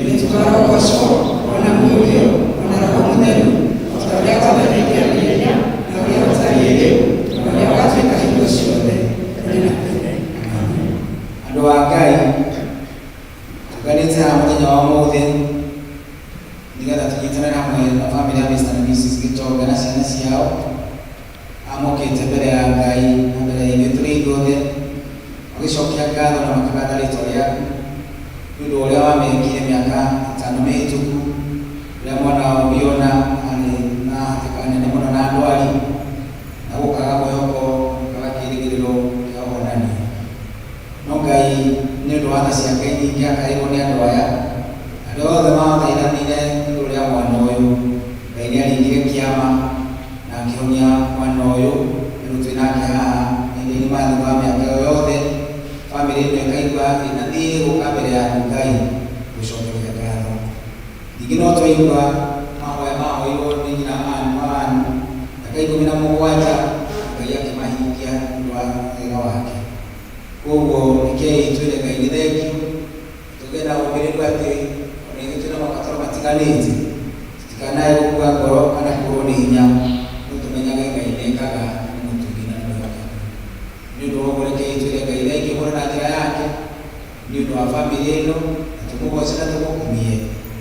nĩtũkarogocwo ona Mũriũ ona Roho Mũtheru, o ta ũrĩa wathanĩte Maria, na ũrĩa ũtariĩ rĩu, na ũrĩa watuĩka hingo ciothe, tene na tene. Andũ a Ngai, tũnganĩte haha mũthenya wa ũmũthĩ nĩgetha tũnyitanĩre hamwe na bamĩrĩ ya Mr. na Mrs. Gitonga na ciana ciao amũkĩte mbere ya Ngai na mbere ya ithuĩ tũrĩ ithuothe, magĩcokia ngatho na makagatha rĩĩtwa rĩaku nĩ ũndũ ũrĩa wamekire mĩaka 5 mĩhĩtũku, rĩrĩa mwana wao Biona arĩ na hatĩka nene mũno na ndwari, na gũkaga mwĩhoko, gũkaga kĩĩrĩgĩrĩro kĩa ũhonania. No Ngai nĩ ũndũ wa tha ciake nyingĩ akaĩrwo nĩ andũ aya arĩa othe mathaithanire igũrũ rĩa mwana ũyũ. Ngai nĩaringire kĩama na akĩhonia mwana ũyũ, rĩu twĩ nake haha hĩndĩ-inĩ mathutha wa mĩaka ĩyo yothe, bamĩrĩ ĩno ĩkaigua ĩna thirĩ gũka mbere yaku Ngai gũcokeria ngatho. Ningĩ no twaigua mahoya mahoirwo nĩ nyina Anu ndaka 17, Ngai akĩmahingia nĩ ũndũ wa wega wake. Koguo nĩkĩĩ twĩre Ngai nĩ thengiũ, tũgĩe na ũmĩrĩru atĩ ona ithuĩ twĩna mabataro matiganĩte, tutikanae gũkua ngoro kana kũrwo nĩ hinya, no tũmenyage Ngai nĩekaga nĩ mũtungi na nĩ mwega. Nĩ ũndũ wa ũguo nĩkĩĩ twĩre Ngai thengiũ mũno na njĩra yake nĩ ũndũ wa bamĩrĩ ĩno, na tũmũgoce na tũmũkumie,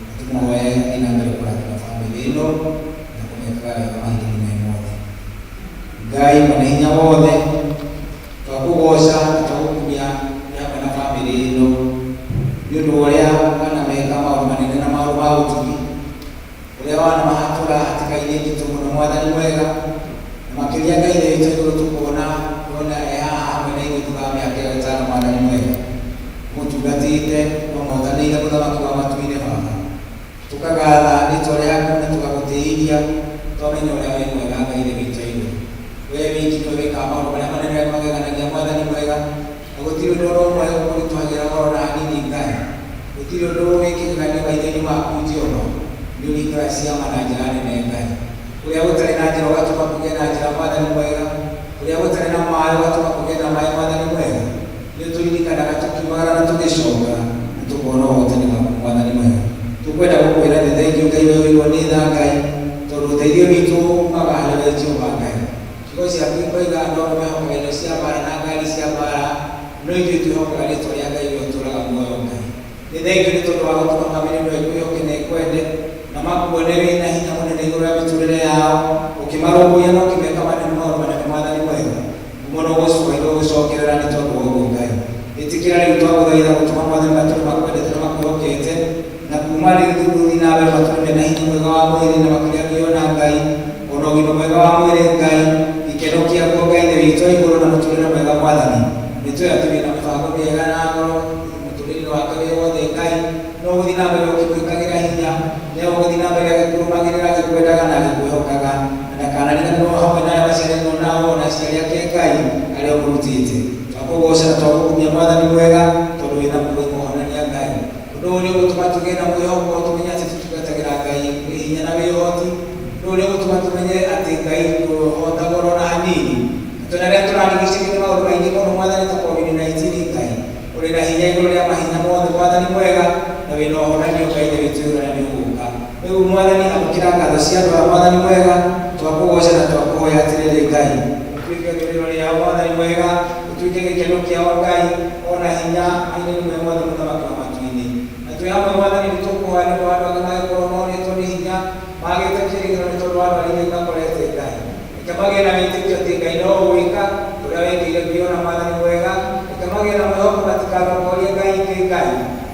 na tũmũhoe athiĩ na mbere kũrathima bamĩrĩ ĩno na kũmĩkaga wega mahinda-inĩ mothe. Ngai mwene hinya wothe, twakũgoca na twagũkumia nĩ hamwe na bamĩrĩ ĩno nĩ ũndũ ũrĩa wana meka maũndũ manene na maũndũ ma ũtugi, ũrĩa wana mahatũra hatĩka-inĩ nditũ mũno. Mwathani mwega, na makĩria Ngai thĩ witũ igũrũ tũkuona haha hamwe na ithuĩ thutha wa mĩaka ĩyo 5. Mwathani mwega, mũtungatĩte no mũhotanĩire mũthamaki wa matu-inĩ Baba, tũkagatha rĩĩtwa rĩaku na tũgagũtĩĩria twamenya ũrĩa wĩ mwega Ngai thĩ witũ igũrũ. Wee wiki nĩwe wĩkaga maũndũ marĩa manene mageganagia. Mwathani mwega, na gũtirĩ ũndũ o ũmwe ũgũtwagĩra goro na hanini Ngai, gũtirĩ ũndũ wĩkĩkagania maitho-inĩ maku Jehova, nĩ ũringaga ciama na njĩra nene Ngai. Ũrĩa gũtarĩ na njĩra ũgatũma kũgĩe na njĩra. Mwathani mwega, ũrĩa gũtarĩ na maaĩ ũgatũma kũgĩe na maaĩ. Mwathani mwega, nĩ tũririkanaga tũkiumagara na tũgĩcoka na tũkona ũhotani waku. Mwathani mwega, tũkwenda gũkwĩra nĩ thengiũ Ngai, wee wĩrwo nĩ tha Ngai, tondũ ũteithio witũ umaga harĩ wee Jehova Ngai. Ciugo ciaku ikoiga andũ amwe mehokaga indo cia mbara na ngari cia mbara, no ithuĩ twĩhokaga rĩĩtwa rĩa Ngai ũrĩa ũtũũraga muoyo Ngai. Nĩ thengiũ nĩ tondũ wa gũtũma bamĩrĩ ĩno ĩkwĩhoke na ĩkwende, na makuone wĩna hinya mũnene igũrũ rĩa mĩtũrĩre yao, ũkĩmarũmbũiya na ũkĩmeka manene maũndũ manene. Mwathani mwega, mũno gũcokerera nĩ tondũ wa ũguo Ngai. Ĩtĩkĩra rĩu twagũthaitha gũtũma Mwathani matũũre makwendete na makwĩhokete, na kuma rĩu gũthiĩ na mbere matũũre mena hinya mwega wa mwĩrĩ, na makĩria Biona Ngai, ona ũgima mwega wa mwĩrĩ Ngai, gĩkeno kĩaguo Ngai thĩ witũ igũrũ na mũtũũrĩre mwega. Mwathani, nĩ twĩra tũrĩ na mĩbango mĩega na ngoro mũtũũrĩre thĩinĩ wa Ngai wothe Ngai no gũthiĩ na mbere ũkĩmwĩkagĩra hinya nĩwe ũgũthiĩ na mbere agĩkũrũmagĩrĩra agĩkwendaga na agĩkwĩhokaga na ndakanariganĩrwo hamwe na arĩa maciarĩirwo nao na aciari ake Ngai arĩa ũmũrutĩte. Twakũgoca na twagũkumia Mwathani mwega tondũ wĩna mũhonania Ngai. Ũndũ ũrĩa ũgũtũma tũgĩe na mwĩhoko tũmenye atĩ tũtungatagĩra Ngai wĩ hinya na wĩ ũhoti. Ũndũ ũrĩa ũgũtũma tũmenye atĩ Ngai ndũhotaga o na hanini. Tondũ arĩa tũrarigicĩirio nĩ maũndũ maingĩ mũno Mwathani ta COVID-19 Ngai ũrĩ na hinya igũrũ rĩa mahinya mothe Mwathani mwega na wĩna ũhonania Ngai nĩ wĩtwĩra na nĩ ũgũka. Rĩu Mwathani amũkĩra ngatho cia andũ a Mwathani mwega twakũgoca na twakũhoya atĩrĩrĩ Ngai ũtuĩke rũrĩro rĩa Mwathani mwega ũtuĩke gĩkeno kĩao Ngai ona hinya mahinda-inĩ mwe mothe mũthamaki wa matu-inĩ. Na twĩ hamwe Mwathani nĩ tũkũhoya nĩ ũndũ wa andũ angĩ magĩkorwo monetwo nĩ hinya magĩte kĩĩrĩgĩrĩro nĩ tondũ wa andũ arĩa makorete Ngai. Reke magĩe na wĩtĩkio atĩ Ngai no ũgwĩka ũrĩa wekĩire mbio na Mwathani mwega. Reke magĩe na mwĩhoko matikarongorie Ngai ingĩ Ngai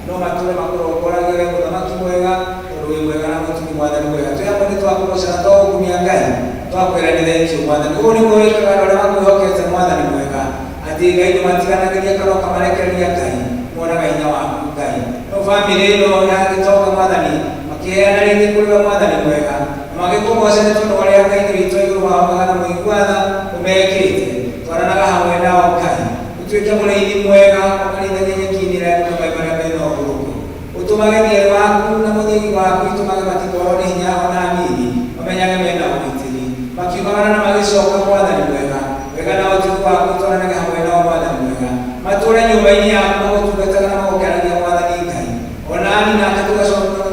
no matũũre makũrongoragia wee mũthamaki mwega tondũ wĩ mwega na mũtumi Mwathani mwega. Twĩ hamwe nĩ twakũgoca na twagũkumia Ngai twakwĩra nĩ thengiũ Mwathani. Ũguo nĩguo wĩkaga andũ arĩa makwĩhokete Mwathani mwega atĩ Ngai ndũmatiganagĩria kana ũkamarekereria Ngai monaga hinya waku Ngai. No bamĩrĩ ĩno ya Gĩtonga Mwathani makĩheana rĩngĩ kũrĩ we Mwathani mwega na magĩkũgoca nĩ tondũ warĩa Ngai nĩ witũ igũrũ wao mwega na mũigua-tha ũmekĩte. Twaranaga hamwe nao Ngai ũtuĩke mũrĩithi mwega ũmarĩithagia nyeki-inĩ ĩrĩa andũ marĩa mena ũhurũku. Ũtũmage thiarĩ waku na mũthĩgi waku itũmage matikorwo nĩ hinya ona hanini mamenyage mena ũgitĩri makiumagana na magĩcoka Mwathani mwega wega na ũtuĩku waku twaranage hamwe nao Mwathani mwega matũũre nyũmba-inĩ yaku magũtungataga na magũkenagĩria Mwathani Ngai. Ona ani nake tũgacokia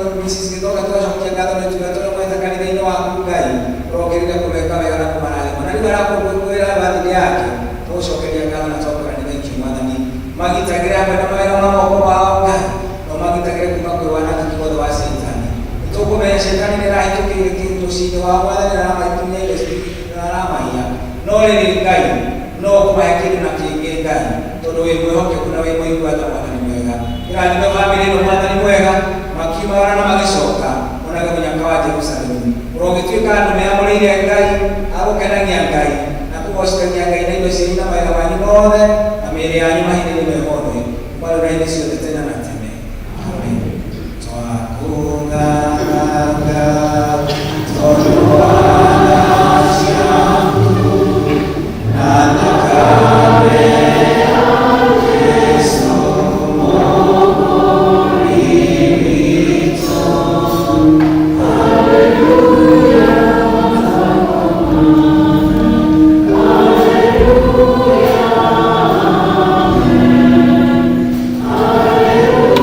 Gĩtonga tũgacokia ngatho nĩ tuge tũrĩa mwete kanitha-inĩ waku Ngai ũrokĩrire kũmeka wega na kũmaragĩma na rĩu arakũngũĩra bathirĩ yake tũgũcokeria ngatho na twakwĩra nĩ thengiũ Mwathani. Magitagĩre hamwe na mawĩra ma moko mao Ngai no magitagĩre kuma kwĩ wanangĩki wothe wa Shaitani. Nĩtũkũmenya Shaitani nĩarahĩtũkĩire mũciĩ-inĩ wa Mwathani na aramahĩtũkia indo na aramaiya no rĩrĩ Ngai no kũmahe kĩndũ na kĩngĩ Ngai tondũ wĩ mwĩhokeku na wĩ mũigua-tha Mwathani mwega. Kĩrathime bamĩrĩ ĩno Mwathani mwega makiumagara na magĩcoka monage mũnyaka wa Jerusalemu. Ũrogĩtuĩka andũ meamũrĩire Ngai agũkenagia Ngai na kũgocithagia Ngai na indo cianyu na mawĩra manyu mothe na mĩĩrĩ yanyu mahinda-inĩ me mothe mbarũra-inĩ ciothe tene na tene. Amen. Twakũnganga tondũ wa tha ciaku na thakame ya Jesũ Mũgũri witũ. Hallelujah. Hallelujah. Hallelujah.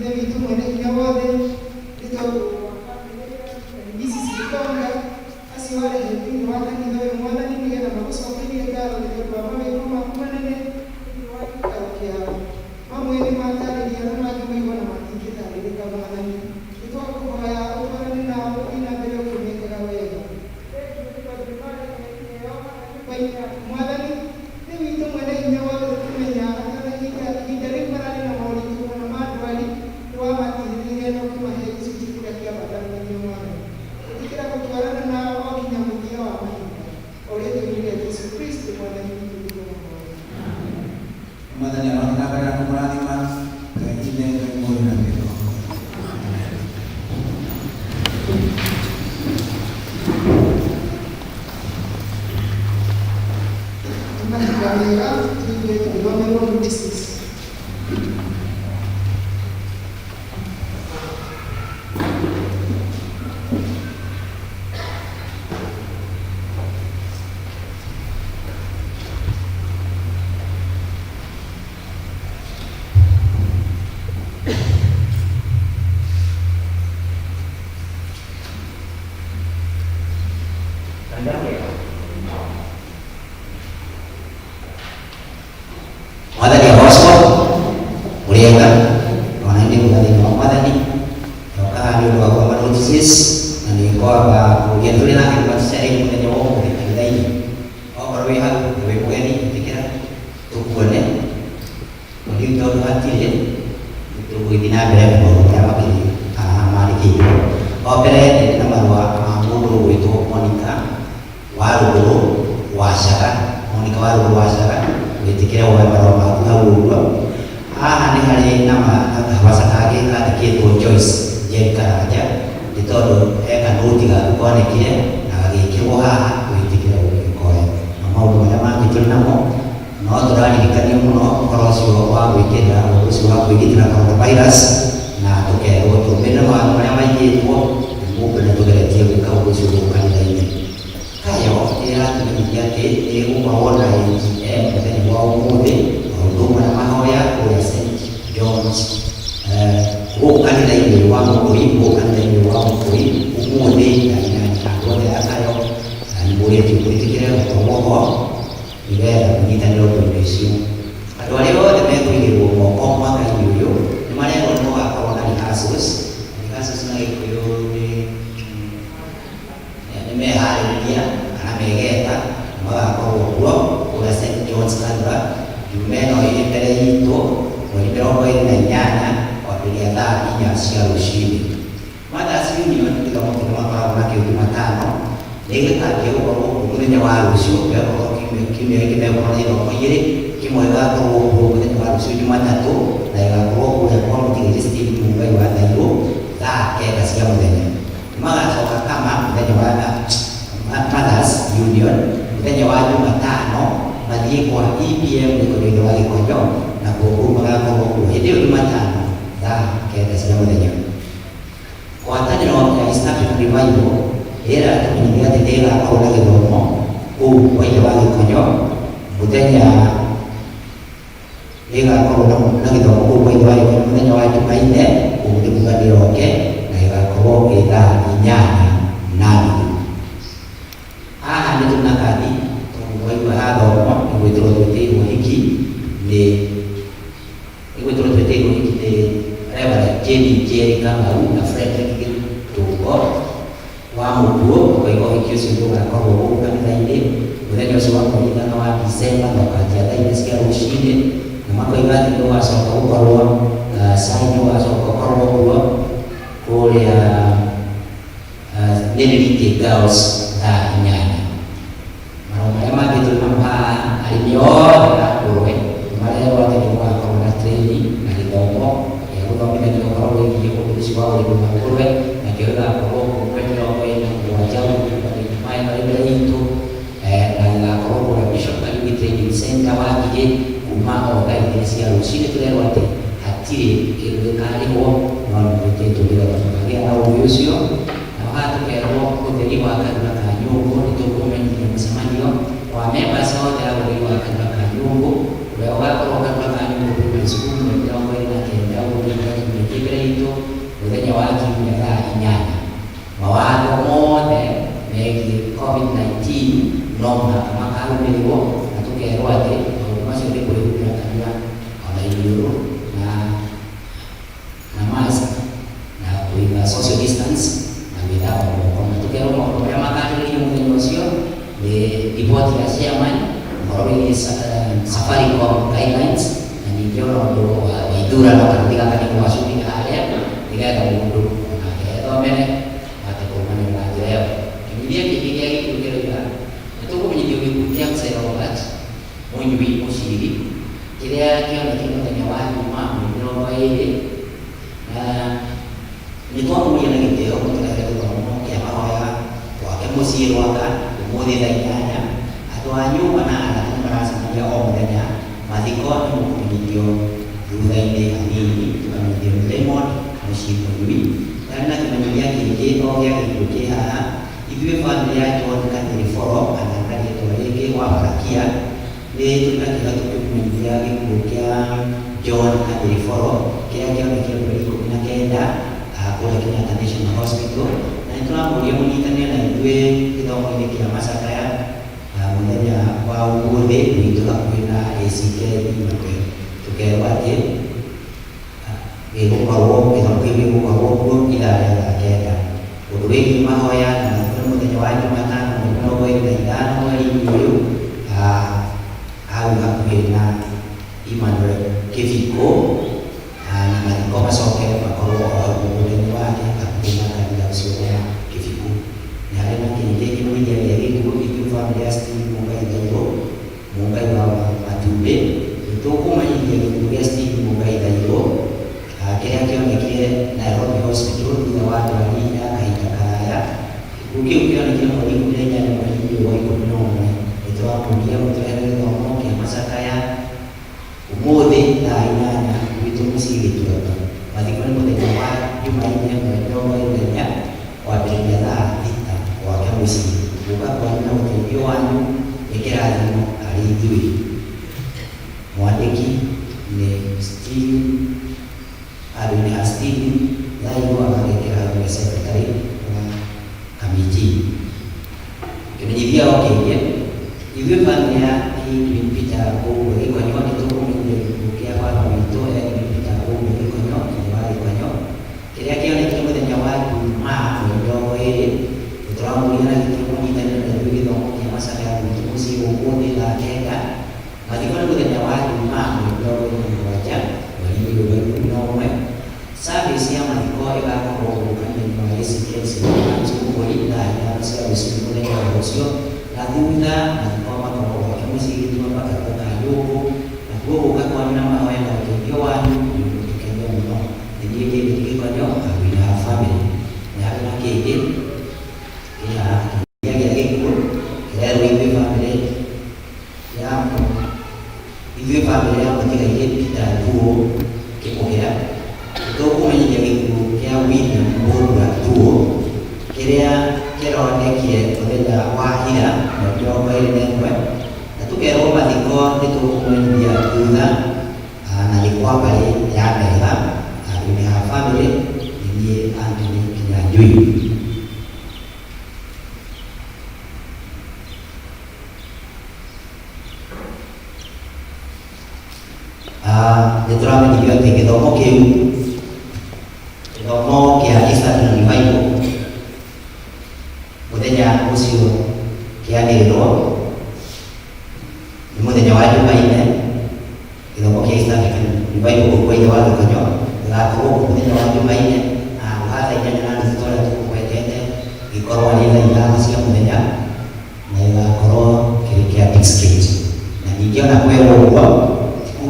ithe witũ mwene hinya wothe nĩ tondũ ici citonga acio arehe thĩinĩ wa kanitha ũyũ mwathani nĩgetha magũcokerie ngatho nĩ tondũ wa mawĩko maku manene thĩinĩ wa gĩikaro kĩao. Mamwe nĩ matarĩria arĩa mangĩ maigua na matingĩtarĩrĩka mwathani. Nĩ twakũhoya ũtwarane nao ũthiĩ na mbere ũkĩmekaga wega. Mwathani nĩ witũ mwene hinya wothe tũkĩmenya ihinda rĩu mararĩ na moritũ mũno ma ndwari nĩ wamatirĩrĩire na ũkĩmahe gĩcunjĩ kĩrĩa kĩabataranagia mwathani. Tũtikĩra gũtwarana nao o nginya mũthia wa mahinda o ũrĩa twĩrĩire Jesũ Kristo mwathani witũ Mwathani aroneka mbere na kũmũrathima Ngai Ithe Ngai Mũriũ na Ngai Roho. Mahinda mega tũigwe tũgĩthomera Luke 6. Mwathani arocwo ũrĩega ona nĩ mũthathini wa mwathani ndokaga nĩ ũndũ wa gũthoma notices na nĩ ngwamba kũria tũrĩ nake tũgaciarĩire mũthenya wa ũmũthĩ kanitha-inĩ. Okorwo wĩ hau na wĩ mũgeni ĩtĩkĩra tũkuone rĩu tondũ hatirĩ tũgũgĩthiĩ na mbere na maũndũ marĩa mandĩkĩirwo. Wa mbere nĩ na marũa ma mũndũ ũgwĩtwo Monica wa Rũgũrũ wa Caga. Monica wa Rũgũrũ wa Caga wĩtĩkĩre woe marũa maku hau ũguo. Haha nĩ harĩ na gacaga kangĩ kandĩkĩtwo Joyce Njeri Karanja nĩ tondũ he kanũti gaku konekire na gagĩkĩrwo haha wĩtĩkĩre ũgĩkoya. Na maũndũ marĩa mangĩ tũrĩ namo no tũraririkania mũno ũhoro ũcio wa gwĩkĩra ũndũ ũcio wa kwĩgitĩra coronavirus na tũkerwo tũrũmĩrĩre mawatho marĩa maigĩtwo mũndũ nĩ tũgeretie gwĩka ũndũ ũcio gũkũ kanitha-inĩ. Kayo ĩratũmenyithia atĩ nĩ gũkorwo na AGM mũthenya wa ũmũthĩ o ũndũ ũmwe na mahoya kũrĩa St John's gũkũ kanitha-inĩ wa Mũkũi, gũkũ kanitha-inĩ wa Mũkũi ũmũthĩ andũ othe a Kayo nĩ mũrĩtio gwĩtĩkĩre gũkorwo ho nĩgetha kũnyitanĩra ũndũ-inĩ ũcio. Andũ arĩa othe mekũigĩrwo moko mwaka-inĩ ũyũ nĩ marerwo nĩ gũgakorwo na rehearsals na Gĩkũyũ nĩ meharĩrĩria kana megeta magakorwo kuo kũrĩa St John's Kanitha juma ĩno ĩrĩ mbere itũ mweri 28 kwambĩrĩria thaa 4 cia rũcinĩ. Mothers Union gĩthomo kĩrĩa makoragwo nakĩo Jumatano nĩ gĩtambia gũkorwo mũthenya wa rũciũ gĩakorwo kiumia gĩkĩ megũkorwo na ithomo igĩrĩ, kĩmwe gĩgakorwo kuo mũthenya wa rũciũ Jumatatũ na gĩgakorwo kũrĩa kwa mũtigĩrĩri Steve Mũngai wa Thairũ thaa 9 cia mũthenya. Magacoka kama mũthenya wa Mothers Union mũthenya wa Jumatano mathiĩ kwa EPM Gĩkonyo wa Gĩkonyo na kũguo magakorwo kuo hĩndĩ ĩyo Jumatano thaa 9 cia mũthenya. Ngwatanĩro ya East African Revival ĩratũmenyithia atĩ nĩ ĩgakorwo na gĩthomo kũu kwa ithe wa Gĩkonyo mũthenya nĩ ĩgakorwo na gĩthomo kũu kwa ithe wa Gĩkonyo mũthenya wa Jumaine ũmũthĩ mũganĩroke na ĩgakorwo ĩ thaa 8:30. Haha nĩ tũna kandi twaigua hathomwo nĩgwĩtĩrwo twĩtĩirwo hiki nĩ Reverend Jenny Njeri Kamau na Frederick Gĩtũngo wa Mũkuo. Ũkaigua ũhiki ũcio nĩ ũgakorwo gũkũ kanitha-inĩ mũthenya ũcio wa mweri 5 wa December twakanjia thaa 4 cia rũcinĩ, na makoiga atĩ nĩ ũgacoka gũkorwo cai nĩ ũgacoka ũkorwo kuo kũrĩa Nĩrĩrĩtie Girls thaa 8. Marũa marĩa mangĩ tũrĩ namo haha arĩmi othe a ngũrwe marerwo atĩ nĩ gũgakorwo na training na gĩthomo gĩa gũthomithania ũhoro wĩgiĩ ũndũ ũcio wa ũrĩmi wa ngũrwe, nakĩo gĩgakorwo kuo mweri 27 Jumaĩ marĩ mbere itũ, na gĩgakorwo kũrĩa Bishop Kariuki Training Center wa Ngigĩ kuma o thaa 2 cia rũcinĩ. Tũrerwo atĩ hatirĩ kĩndũ gĩkarĩhwo no nĩ gwĩtĩtwo nĩgetha tũkagĩa na ũgĩ ũcio. Na haha tũkerwo ũtheri wa kanitha ka nyũngũ nĩ tũkũmenyithia mũcemanio wa members othe a ũtheri wa kanitha ka nyũngũ ũrĩa ũgakorwo kanitha ka nyũngũ primary school mweri 29 gũthiĩ kiumia mbere muthenya wa kiumia thaa 8 mawatho mothe megiĩ COVID-19 no mũhaka makarũmĩrĩrwo na tũkerwo atĩ maũndũ macio nĩ kwĩhumbĩra kanua ona iniũrũ na mask na kũiga social distance na gwĩthamba moko, na tũkerwo maũndũ marĩa makarĩrĩirio mũthenya ũcio nĩ riboti ya chairman ũhoro wĩgiĩ Safaricom guidelines, na ningĩ ũndũ wa ithurano kana tigakaniku wa cukuru harĩa nĩgetha mũndũ onake ethomere ate kũrũmanĩrĩra na njĩra ĩyo. Kĩmenyithia kĩngĩ gĩa gĩkuũ kĩroiga nĩ tũkũmenyithio gĩkuũ kĩa Hussein Robert Mũnyui Mũciri kĩrĩa kĩonekire mũthenya wa Jumaa 20 na nĩ twamũria na gĩtĩo gũtũrehe gĩthomo kĩa mahoya gwake mũciĩ gwaka ũmũthĩ thaa 8. Andũ a nyũmba na arata nĩ maracemania o mũthenya mathiko nĩ mũkũmenyithio thutha-inĩ hanini, tũkamenyithio nĩ Raymond Mũciri Mũnyui. Harĩ na kĩmenyithia kĩngĩ o gĩa gĩkuũ kĩ haha, ithuĩ bamĩrĩ ya John Kathiri Foro kana karĩtwo rĩngĩ wa Barakia nĩ tũkatiga tũkĩmenyithia gĩkuũ kĩa John Kathiri Foro kĩrĩa kĩonekire mweri 19 kũrĩa Kenyatta National Hospital, na nĩ tũramũria mũnyitanĩre na ithuĩ gĩthomo-inĩ kĩa macakaya mũthenya wa ũmũthĩ gwitũ hakuhĩ na ACK tũkerwo atĩ gĩgũkorwo gĩthomo kĩu gĩgũkorwo kuo ithaa rĩa thaa 9. Ũndũ wĩgiĩ mahoya na mũthenya wa Jumatano 25 mweri ũyũ hau hakuhĩ na Emmanuel Kĩbiko na mathiko macoke makorwo o hau mũgũnda-inĩ wake hakuhĩ na kanitha ũcio wa Kĩbiko. Nĩ harĩ na kĩngĩ kĩmenyithia gĩa gĩkuũ ithuĩ bamĩrĩ ya Steve Mũngai Thairũ Mũngai wa Matumbĩ nĩ tũkũmenyithia gĩkuũ gĩa Steve Mũngai Thairũ kĩrĩa kĩonekire Nairobi Hospital thutha wa ndwari ya kahinda karaya. Gĩkuũ kĩu kĩonekire mweri 18 mweri wa 11. Nĩ tũramũria gũtũrehere gĩthomo kĩa macakaya ũmũthĩ thaa 8 gwitũ mũciĩ Gĩtuamba. Mathiko nĩ mũthenya wa Jumanne mweri 20 kwambĩrĩria thaa 6 gwake mũciĩ. Gũka kwanyu na ũteithio wanyu nĩ kĩrathimo harĩ ithuĩ. Mwandĩki nĩ Steve Arũnĩ ha Steve Thairũ agagĩkĩra hau nĩ secretary wa kamiti. Kĩmenyithia o kĩngĩ ithuĩ bamĩrĩ ya Edwin Peter Kũguũ Gĩkonyo nĩ tũkũmenyithia gĩkuũ kĩa baba witũ Edwin Peter Kũguũ Gĩkonyo wa Gĩkonyo kĩrĩa kĩonekire mũthenya wa Jumaa 20. Nĩ tũramũria na gĩtĩo mũnyitanĩre na ithuĩ gĩthomo kĩa macakaya gwitũ mũciĩ ũmũthĩ thaa 9. Mathiko nĩ mũthenya wa Jumaa 27 mweri wa 11. Service ya mathiko ĩgakorwo gũkanĩrĩrio wa ACK Cukuru thaa 5 cia rũciinĩ mũthenya wa rũciũ, na thutha mathiko makorwo gwake mũciĩ Gĩtuamba karuga ka nyũngũ. Na kuo gũka kwanyu na mahoya na ũteithio wanyu nĩmũtũkenia mũno. Nĩ niĩ David Gĩkonyo Arũnĩ ha family. Nĩ harĩ na kĩngĩ kĩmenyithia gĩa gĩkuũ kĩrerwo ithuĩ bamĩrĩ ya mũtigairĩ Peter Thuo Kĩmũhĩa. Tũkũmenyithia gĩkuũ kĩa William Mũndwa Thuo kĩrĩa kĩronekire mũthenya wa ira mweri 21. Na tũkerwo mathiko nĩ tũkũmenyithia thutha na gĩkwa mbarĩ ya Mega Arũnĩ ha family. Nĩ niĩ Anthony Kinyanjui. Nĩ tũramenyithio atĩ gĩthomo kĩu gĩthomo kĩa Eastern Revival mũthenya ũcio kĩanĩrĩrwo nĩ mũthenya wa Jumanne. Gĩthomo kĩa Eastern Revival gũkũ Ithe wa Gĩkonyo gĩgakorwo mũthenya wa Jumanne na thaa 8:30 tũrĩa tũkwendete gĩkorwo arĩ thaa 5 cia mũthenya na gĩgakorwo kĩrĩ kĩa Biscuit. Na ningĩ ona kwĩrwo ũguo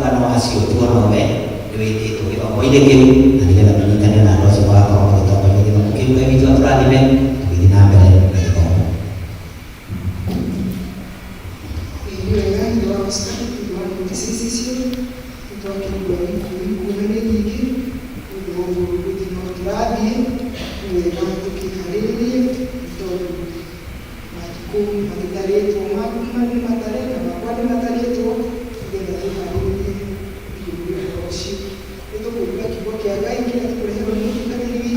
no acio tuonawe nĩ wĩtĩtwo gĩthomo-inĩ kĩu na nĩgetha tũnyitanĩre na andũ acio magakorwo magĩtongoria gĩthomo kĩu. Witũ atũrathime tũgĩthiĩ na mbere na gĩthomo. Wega nĩ wa Oscar wa Mutisi icio nĩ twakĩrwo ikuũ nĩ nyingĩ ũndũ gũthiĩ no tũrathiĩ wega tũkĩharĩrĩrie tondũ matukũ matitarĩtwo matarĩ na makwa nĩ matarĩtwo nĩgetha tũharĩrĩrie ũcio. Nĩ tũkũruga kiugo kĩa Ngai kĩrĩa tũkũreherwo nĩ mũtungatĩri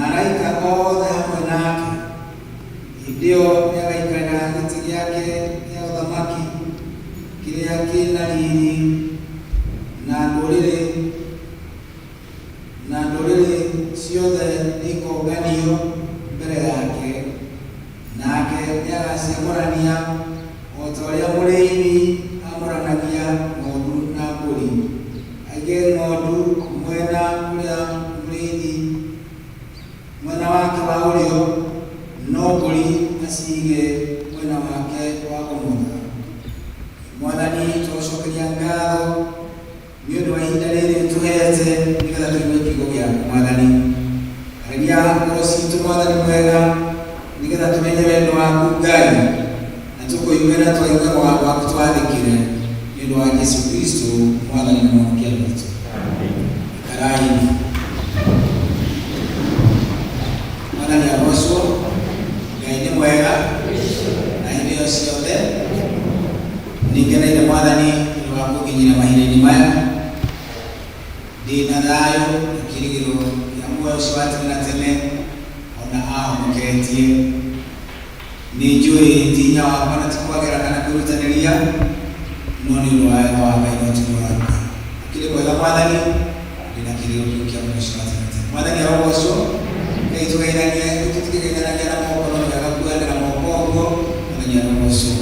na araika othe hamwe nake. Ndio nĩagaikara gĩtĩ gĩake gĩa ũthamaki kĩrĩa kĩna riri, na ndũrĩrĩ ciothe nĩikonganio mbere yake. Nake nĩagacagũrania o ta ũrĩa mũrĩithi amũranagia ng'ondu na mbũri, aige ng'ondu mwena ũrĩa mũrĩithi mwena wake wa ũrĩo, no mbũri acige mwena wake wa ũmotho. Mwathani, tũcokeria ngatho nĩ ũndũ wa ihinda rĩrĩ tũhete nĩgetha tũigue kiugo gĩaku Mwathani. Arĩria ngoro citũ Mwathani mwega nĩgetha tũmenye wendo waku Ngai, na tũkũigue na twaigua rwagwa waku twathĩkĩre nĩ ũndũ wa Jesũ Kristo Mwathani na Mwokokia witũ. Karai Mwathani arocwo. Ngai nĩ mwega na hĩndĩ ĩyo ciothe. Nĩngeneire Mwathani nĩ wa kũnginyĩra mahinda-inĩ maya ndĩna thayũ na kĩrĩgĩro gĩa muoyo ũcio wa tene na tene, ona ahonoketie. Nĩnjũĩ ti hinya wakwa na ti kwagĩra kana kwĩrutanĩria, no nĩ ũndũ wa wega wa Ngai na ũtũũro waku. Ũkĩrĩ mwega Mwathani, ndĩna kĩrĩgĩro kĩa muoyo ũcio wa tene na tene. Mwathani arogocwo. Ngai tũgeithanie, tũtigithanagia na moko no wega kuoyanĩra moko ũguo. Mwathani arogocwo.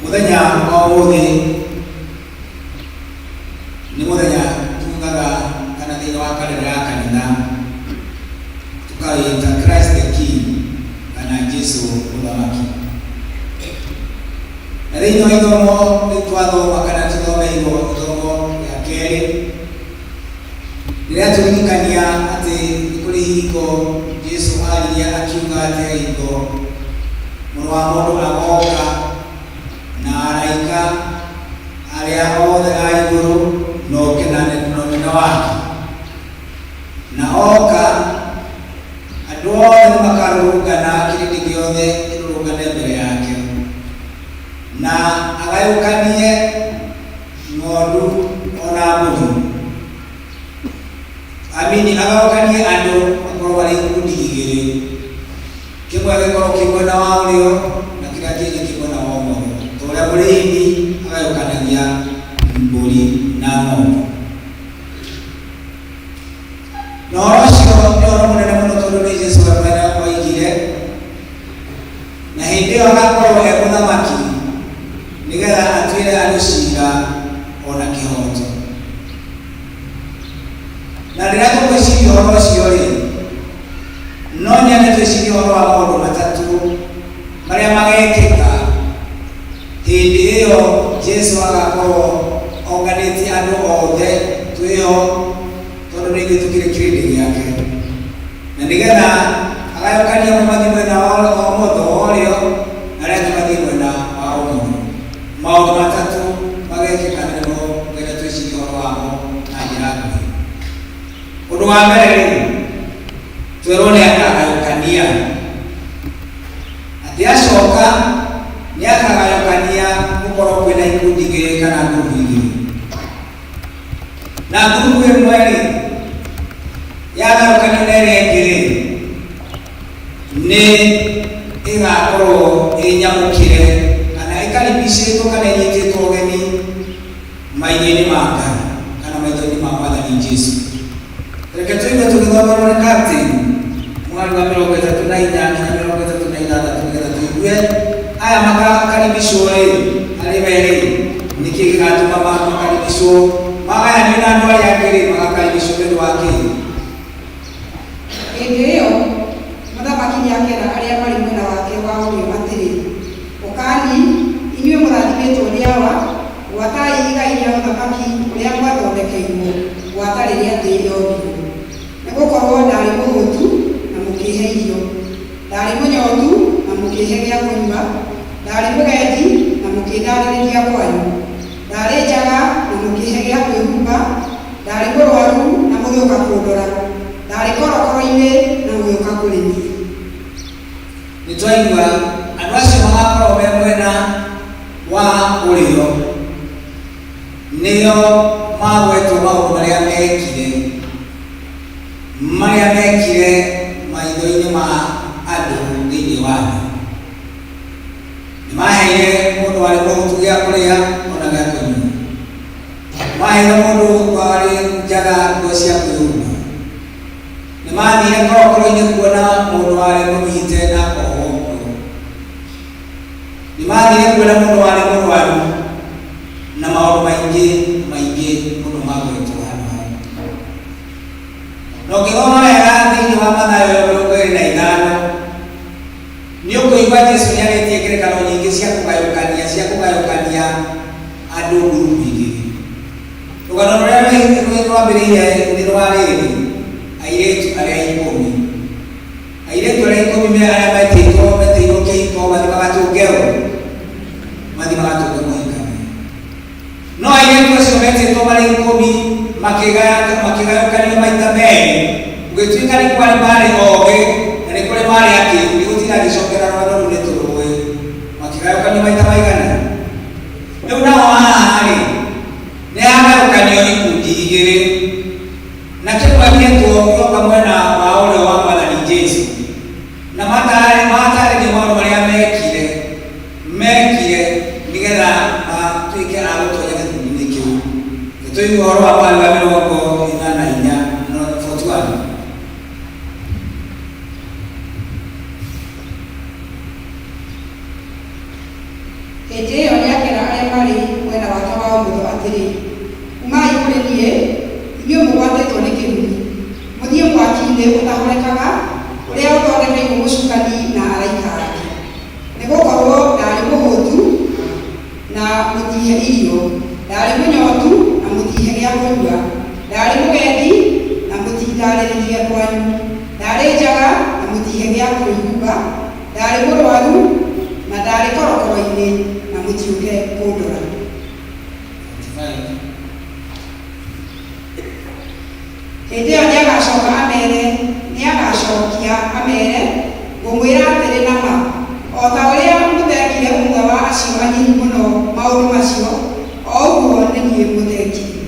Mũthenya wa ũmũthĩ nĩ mũthenya tugaga kana thĩinĩ wa kalenda ya kanitha tukawĩta Christ the King, kana Jesũ mũthamaki. Na thĩinĩ wa ithomo nĩtwathoma kana tũthomeirwo ithomo rĩa kerĩ rĩrĩa tũririkania atĩ nĩ kũrĩ hingo Jesũ aririe akiuga atĩ hingo Mũrũ wa Mũndũ agoka na araika arĩa othe a igũrũ noke na neno wake, na oka andũ othe nĩmakarũrũngana, kĩrĩndĩ gĩothe kĩrũrũngane mbere yake, na agayũkanie ng'ondu ona mbũri. Agayũkanie andũ makorwo marĩ ikundi igĩrĩ, kĩmwe gĩkorwo kĩ mwena wa ũrĩo na kĩrĩa kĩngĩ kĩ mwena wa ũmotho, ta ũrĩa mũrĩithi agayũkanagia mbũri na ng'ombe. Na ũhoro ũcio nĩ ũhoro mũnene mũno tondũ nĩ Jesũ oigire, na hĩndĩ ĩyo agakorwo e mũthamaki nĩgetha atuĩre andũ ciira ona kĩhoto. Na rĩrĩa tũgwĩciria ũhoro ũcio-rĩ, no nyende twĩcirie ũhoro wa maũndũ matatũ marĩa magekĩka hĩndĩ ĩyo Jesũ agakorwo onganĩtie andũ othe twĩho, tondũ nĩ ithuĩ tũkĩrĩ kĩrĩndĩ gĩake, na nĩgetha agayũkania amwe mathiĩ mwena wa ũmotho wa ũrĩo na arĩa angĩ mathiĩ mwena wa ũmotho. Maũndũ matatũ magekĩka na nĩmo ngenda twĩcirie ũhoro wamo na njĩra nguhĩ. Ũndũ wa mbere-rĩ, twĩrwo nĩ akagayũkania, atĩ acoka nĩ akagayũkania gũkorwo kwĩna ikundi igĩrĩ kana ngurubu igĩrĩ, na ngurubu ĩmwe-rĩ yagayũkanio na ĩrĩa ĩngĩ-rĩ nĩ ĩgakorwo ĩnyamũkĩre kana ĩkaribicĩtwo kana ĩnyitĩtwo ũgeni maitho-inĩ ma Ngai kana maitho-inĩ ma Mwathani Jesũ. Reke tũigue tũgĩthomera nĩ Captain mweri wa 34 nginya 36 nĩgetha tũigue aya makakaribicwo-rĩ arĩ merĩ nĩkĩ gĩgatũma makaribicwo, magayanio na andũ arĩa angĩ-rĩ magakaribicwo nĩ ũndũ wa kĩĩ? Hĩndĩ ĩyo mũthamaki nĩakera arĩa marĩ mwena wake wa ũrĩo atĩrĩ, ũkani inyuĩ mũrathimĩtwo nĩ awa, gwatai igai rĩa ũthamaki ũrĩa mwathondekeirwo gwata rĩrĩa thĩ yombirwo. Nĩgũkorwo ndarĩ mũhũtu na mũkĩhe irio, ndarĩ mũnyotu na mũkĩhe gĩa kũnyua, ndarĩ mũgendi na mũkĩndarĩrĩria kwanyu, ndarĩ njaga na mũkĩhe gĩa kwĩhumba, ndarĩ mũrwaru na mũgĩũka kũndora, ndarĩ korokoro-inĩ na mũgĩũka kũrĩ niĩ. Nĩtwaigua andũ acio magakorwo me mwena wa ũrĩo nĩo magwetwo maũndũ marĩa mekire, marĩa mekire maitho-inĩ ma andũ thĩinĩ wa thĩ. Nĩmaheire mũndũ warĩ mũhutu gĩa kũrĩa ona gĩa kũnyua. Nĩmaheire mũndũ warĩ njaga nguo cia kwĩhumba. Nĩmathire korokoro-inĩ kuona mũndũ warĩ mũnyite na koho. Nĩmathire kuona mũndũ warĩ mũrwaru na maũndũ maingĩ mũno ma gwĩtwo handũ hau. Na ũngĩthoma wega thĩinĩ wa Mathayo 25 nĩũkũigua Jesũ nĩarĩtie ngerekano nyingĩ cia kũgayũkania andũ ngurubu igĩrĩ. Rũgano rũrĩa rwambĩrĩire nĩ rwa rĩrĩ airĩtu arĩa 10. Airĩtu arĩa 10 arĩa metĩirwo kĩhiko mathi magatũngerwo mũhikano. No airĩtu acio metĩtwo marĩ 10 makĩgayũkanio maita merĩ. Gũgĩtuĩka nĩ kwarĩ marĩ ogĩ na nĩ kũrĩ marĩ akĩĩgu, nĩgũtira gĩcokera rwano rũu nĩtũrũĩ. Makĩgayũkanio maita maigana. Rĩu nao haha-rĩ nĩhagayũkanio ikundi igĩrĩ, na kĩmwe gĩetwo gĩoka mwena wa ũrĩo wa Mwathani Jesũ, na matarĩria maũndũ marĩa mekire nĩgetha matuĩke a gũtonya gĩkundi-inĩ kĩu. Nĩtũigua ũhoro wa Marĩ wa 44:41. Hĩndĩ ĩyo nĩakĩra arĩa marĩ mwena wake wa ũmotho atĩrĩ, umai kũrĩ niĩ inyuĩ mũgwatĩtwo nĩ kĩrumi, mũthiĩ mwaki-inĩ ũtahorekaga ũrĩa ũthondekeirwo mũcukani na araika ake. Nĩgũkorwo ndarĩ mũhũtu na mũtihe irio, ndarĩ mũnyotu na mũtihe gĩa kũnyua, ndarĩ mũgendi na mũtindarĩrĩrie kwanyu, ndarĩ njaga na mũtihe gĩa kwĩhumba, ndarĩ mũrwaru na ndarĩ korokoro-inĩ na mũtiũke kũndora. Hĩndĩ ĩyo nĩagacokia amere, ngũmwĩra atĩrĩ na ma, o ta ũrĩa mũtekire ũmwe wa acio anyinyi mũno maũndũ macio, o ũguo nĩ niĩ mũtekire.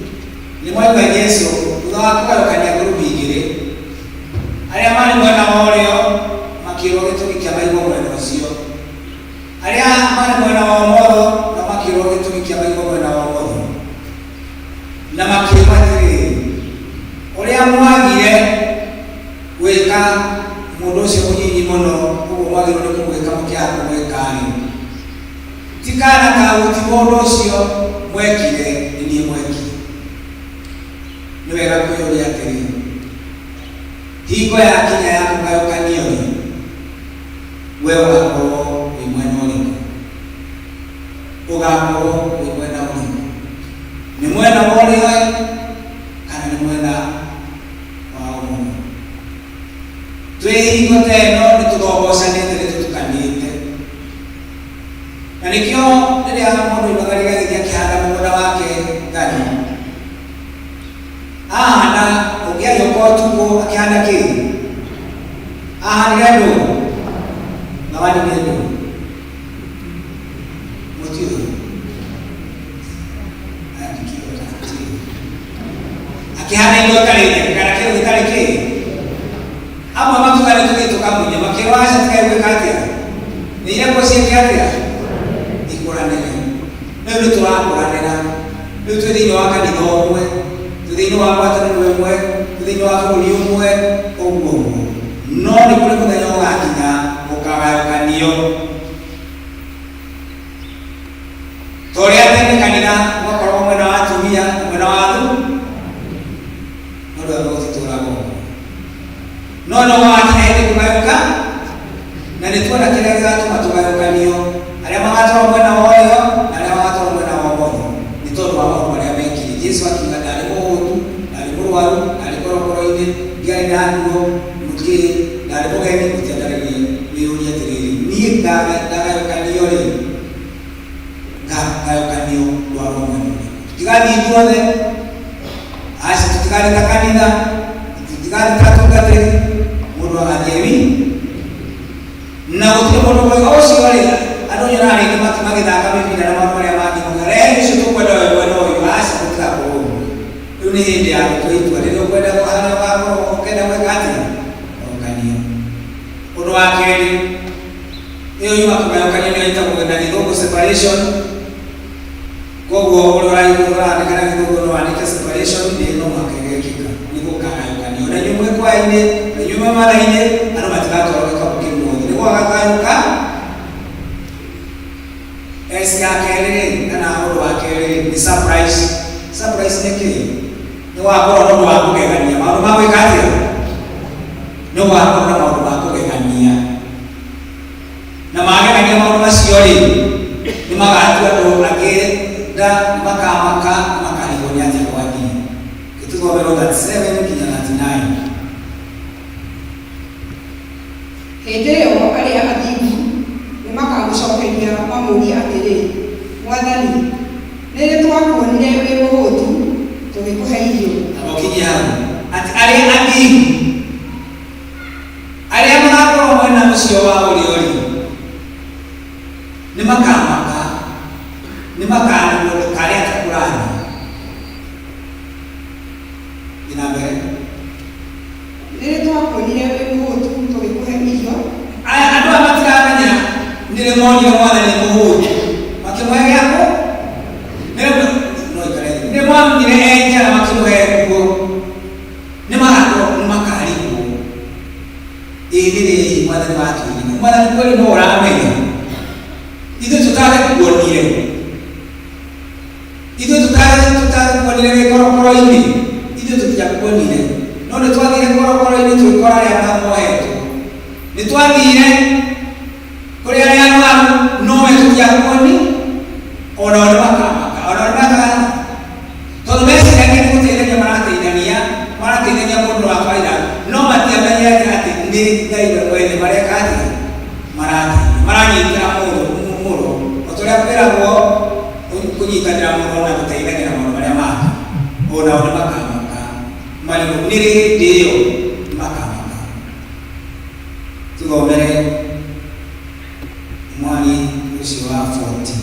Nĩmwaigua Jesũ thutha wa kũgayũkania ngurubu igĩrĩ, arĩa marĩ mwena wa ũrĩo makĩĩrwo gĩtũmi kĩa maigua mwena ũcio, arĩa marĩ mwena wa ũmotho na makĩĩrwo gĩtũmi kĩa maigua mwena wa ũmotho, na makĩĩrwo atĩrĩ, ũrĩa mwagire gwĩka mũndũ ũcio mũnyinyi mũno, ũguo mwagĩrĩirwo nĩ kũmwĩka mũkĩaga kũmwĩka-rĩ, ti kana kaũ, ti mũndũ ũcio mwekire, nĩ niĩ mwekire. Nĩ wega kwĩyũria atĩrĩ, hingo yakinya ya kũgayũkanio-rĩ, we ũgakorwo wĩ mwena ũrĩkũ? Ũgakorwo wĩ mwena ũrĩkũ? Nĩ mwena wa ũrĩo kana nĩ mwena wa ũmotho? Twĩ hingo ta ĩno nĩtũthombocanĩte, nĩtũtukanĩte, na nĩkĩo rĩrĩa mũndũ oimaga rĩgathiĩ akĩhanda mũgũnda wake ngano, ahanda ũngĩagĩũka ũtukũ akĩhanda kĩ? Ahandire ndũ na wandire ndũ mũtiũĩ akĩhanda indo itarĩ kana kĩndũ gĩtarĩ kĩ? Amwe matugane tũthiĩ tũkamunye makĩrwo aca tigai gwĩka atĩa? Nĩ irembo ciĩke atĩa? Ikũranĩre. Rĩu nĩtũrakũranĩra, rĩu twĩ thĩinĩ wa kanitha ũmwe, twĩ thĩinĩ wa ngwatanĩro ĩmwe, twĩ thĩinĩ wa bũrũri ũmwe, ũguo ũguo. No nĩ kũrĩ mũthenya ũgakinya ũkagayũkanio. Ta ũrĩa tene kanitha gwakoragwo mwena wa atumia mwena wa athuri, no ndwagĩrĩirwo gũtitũraga ũguo. No gwakinya hĩndĩ kũgayũka, na nĩtuona kĩrĩa gĩgatũma tũgayũkanio, arĩa magatwarwo mwena wa ũrĩo na arĩa magatwarwo mwena wa ũmotho, nĩ tondũ wa maũndũ marĩa mekire. Jesũ akiuga ndarĩ mũhũtu, ndarĩ mũrwaru, ndarĩ korokoro-inĩ, ndiarĩ na nguo, mũtirĩ, ndarĩ mũgeni, mũtiandarĩrie. Wĩyũrie atĩrĩrĩ, niĩ ngagayũkanio-rĩ, ngagayũkanio ndwarwo mwena ũrĩkũ? Tutigathiĩ ithuothe, aca tutigarĩta kanitha, tutigarĩta atungatĩri, mũndũ agathiĩ wiki. Na gũtirĩ mũndũ mwega ũcio-rĩ, andũ nyonaga rĩngĩ magĩthaka mĩbira na maũndũ marĩa mangĩ moiga ũcio tũkwenda we mwena ũyũ, aca tũtigakorwo ũguo. Rĩu nĩ hĩndĩ ya gũtua itua, rĩrĩa ũkwenda harĩa ũgakorwo ũkenda gwĩka separation koguo urandikana githugu no andike separation ni no makegekika niguo kagayukania na nyumwe kwa-ini na nyumwe mara-ini ano matigatwarwo gikabuki muothe niguo gakayuka esi ya kerĩ kana ũndũ wa kerĩ ni surprise. Surprise nĩ kĩĩ? Nĩ wakorwo na ũndũ wa kũgegania, maũndũ ma gwĩka atĩa? Nĩ wakorwo na maũndũ ma kũgegania, na magegania maũndũ macio-rĩ nĩ magatua andũ angĩ nda makamaka makarigwo nĩ atĩa gwathiĩ. Gĩtũthomero 37 nginya 39. Hĩndĩ ĩyo arĩa athingu nĩ makamũcokeria mamũrie atĩrĩ, Mwathani, nĩ rĩ twakuonire wĩ mũhũtu tũgĩkũhe irio? Agokinyia hau atĩ arĩa athingu arĩa magakorwo mwena ũcio wa ũrĩo-rĩ nĩ makamaka, nĩ makanĩrwo karĩa takũrani. Ina mbere nĩ rĩ twakuonire wĩ mũhũtu tũgĩkũhe irio? aya andũ a matiramenya nĩ rĩ monire Mwathani mũhũtu makĩmũhe gĩako? Nĩ mwamire enja na makĩmũhe nguo, nĩ magakorwo nĩ makarigwo. Ĩĩ nĩ rĩ Mwathani watwĩrire? Mwathani kweli no ũramenya? Ithuĩ tũtagĩkuonire, ithuĩ tũtagĩkuonire wĩ korokoro-inĩ, ithuĩ tũtiakuonire, no nĩ twathire korokoro-inĩ tũgĩkora arĩa mamohetwo, nĩ twathire kũrĩ arĩa arũaru nowe tũtiakuoni, ona nĩ makamaka, ona nĩ makamaka tondũ meciragia nĩ gũteithania marateithania mũndũ wa faida, no matiamenyete atĩ nĩ Ngai we mwene mareka atĩa maranyitĩra mũndũ o tũrĩa kwĩragwo kũnyitanĩra mũndũ na gũteithania maũndũ marĩa mangĩ, onao nĩ makamaka marigũ nĩ rĩ hĩndĩ ĩyo nĩ makamaka. Tũthomere mwani ũcio wa 40.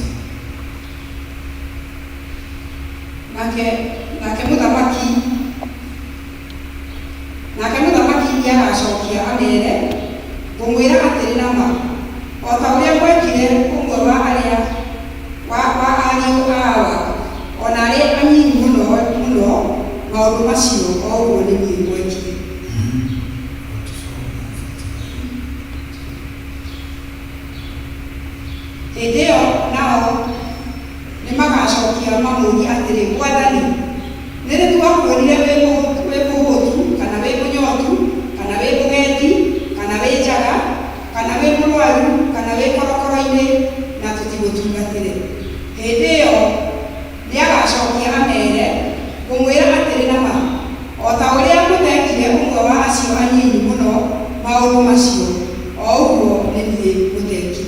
Nake mũthamaki nĩagacokia amere, ngũmwĩra atĩrĩ na ma, o ta ũrĩa mwekire ũmwe wa ariũ awa, ona arĩ anyinyi mũno maũndũ macio o ũguo nĩ niĩ mwekire. Hĩndĩ ĩyo nao nĩ magacokia mamũrie atĩrĩ, Mwathani, nĩ rĩ twakuonire wĩ mũhũtu kana wĩ mũnyotu kana wĩ mũgendi kana wĩ njaga kana wĩ mũrwaru kana wĩ korokoro-inĩ na tũtigũtungatĩre? Hĩndĩ ĩyo nĩagacokia amere, ngũmwĩra atĩrĩ na ma, o ta ũrĩa mũtekire ũmwe wa acio anyinyi mũno maũndũ macio, o ũguo nĩ niĩ mũtekire.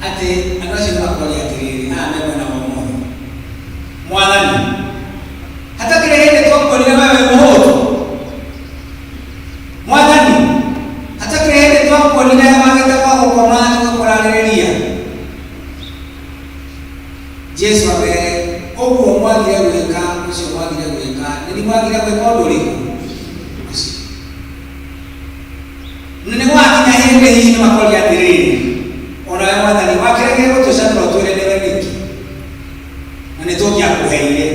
Atĩ andũ acio nĩmakoria atĩrĩrĩ, aya me mwena wa ũmotho, Mwathani, hatakĩrĩ hĩndĩ twakuonire we wĩ mũhũtu? Mwathani, hatakĩrĩ hĩndĩ twakuonire wagĩte kwa gũkoma tũgakũrarĩrĩria? Jesu abere, ũguo mwagire gwĩka, ũcio mwagire gwĩka, nĩ mwagire gwĩka ũndũ ũrĩkũ? Nĩ gwakinya hĩndĩ hihi nĩmakoria atĩrĩrĩ, ona we Mwathani wakĩregire gũtũcanũra twĩre nĩwe wiki na nĩ tũngĩakũheire,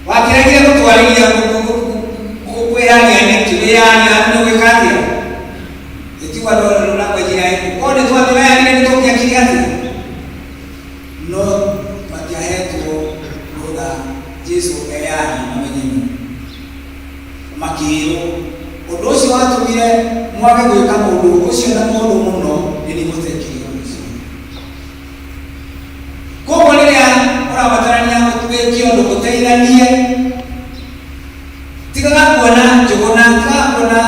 wakĩregire gũtwarĩria kwĩyania nĩtwĩyania nĩ gwĩka atĩa? Ĩtigua ndũrũ na kwĩnjĩra ĩku korwo nĩ twamĩweyanire nĩ tũngĩakire atĩa? No matiahetwo rũtha Jesu eyani mamenyeni, makĩĩrwo ũndũ ũcio watũmire mwage gwĩka mũndũ ũcio na mũndũ mũno nĩ mũtekire ũcio. Koguo rĩrĩa ũrabatarania gwĩkia ũndũ gũteithanie, tigaga kuona Njũgũna, tigaga kuona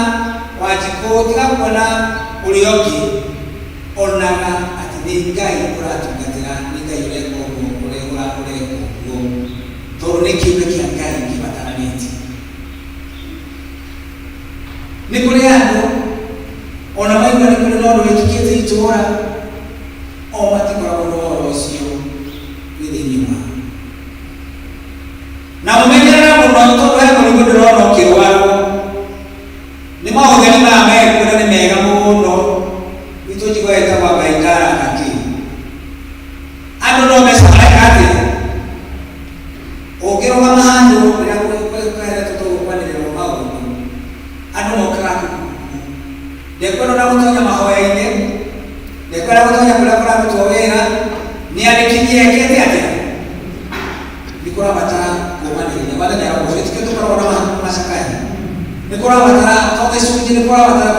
Wanjikũ, tigaga kuona ũrĩa ũngĩ, onaga atĩ nĩ Ngai ũratungatĩra, nĩ Ngai ũreka ũguo ũreka ũguo, tondũ nĩ kĩũmbe kĩa Ngai kĩbataranĩtie. Nĩ kũrĩ andũ ona maigua nĩ kũrĩ na ũndũ wĩkĩkĩte itũũra, o matikoragwo na ũhoro ũcio wĩ thĩinĩ wao, na mũmenyerere mũno tondũ he mũrimũ ndĩrona ũkĩrwarwo, nĩ maũtheri maya mekuo na nĩ mega mũno, itũ njiguaga ĩtagwo Ngai ndaraka kĩ Ndekwenda na gutonya mahoya-inĩ, ndekwenda gutonya kuria kurarutwo wĩra, nĩ andĩkithie ekĩte atĩa. Nĩ kũrabatara kũũmanĩrĩria. Wathani araugwo tũkoragwo na macakaya. Nĩ kũrabatara to gĩcunjĩ, nĩ kũrabatara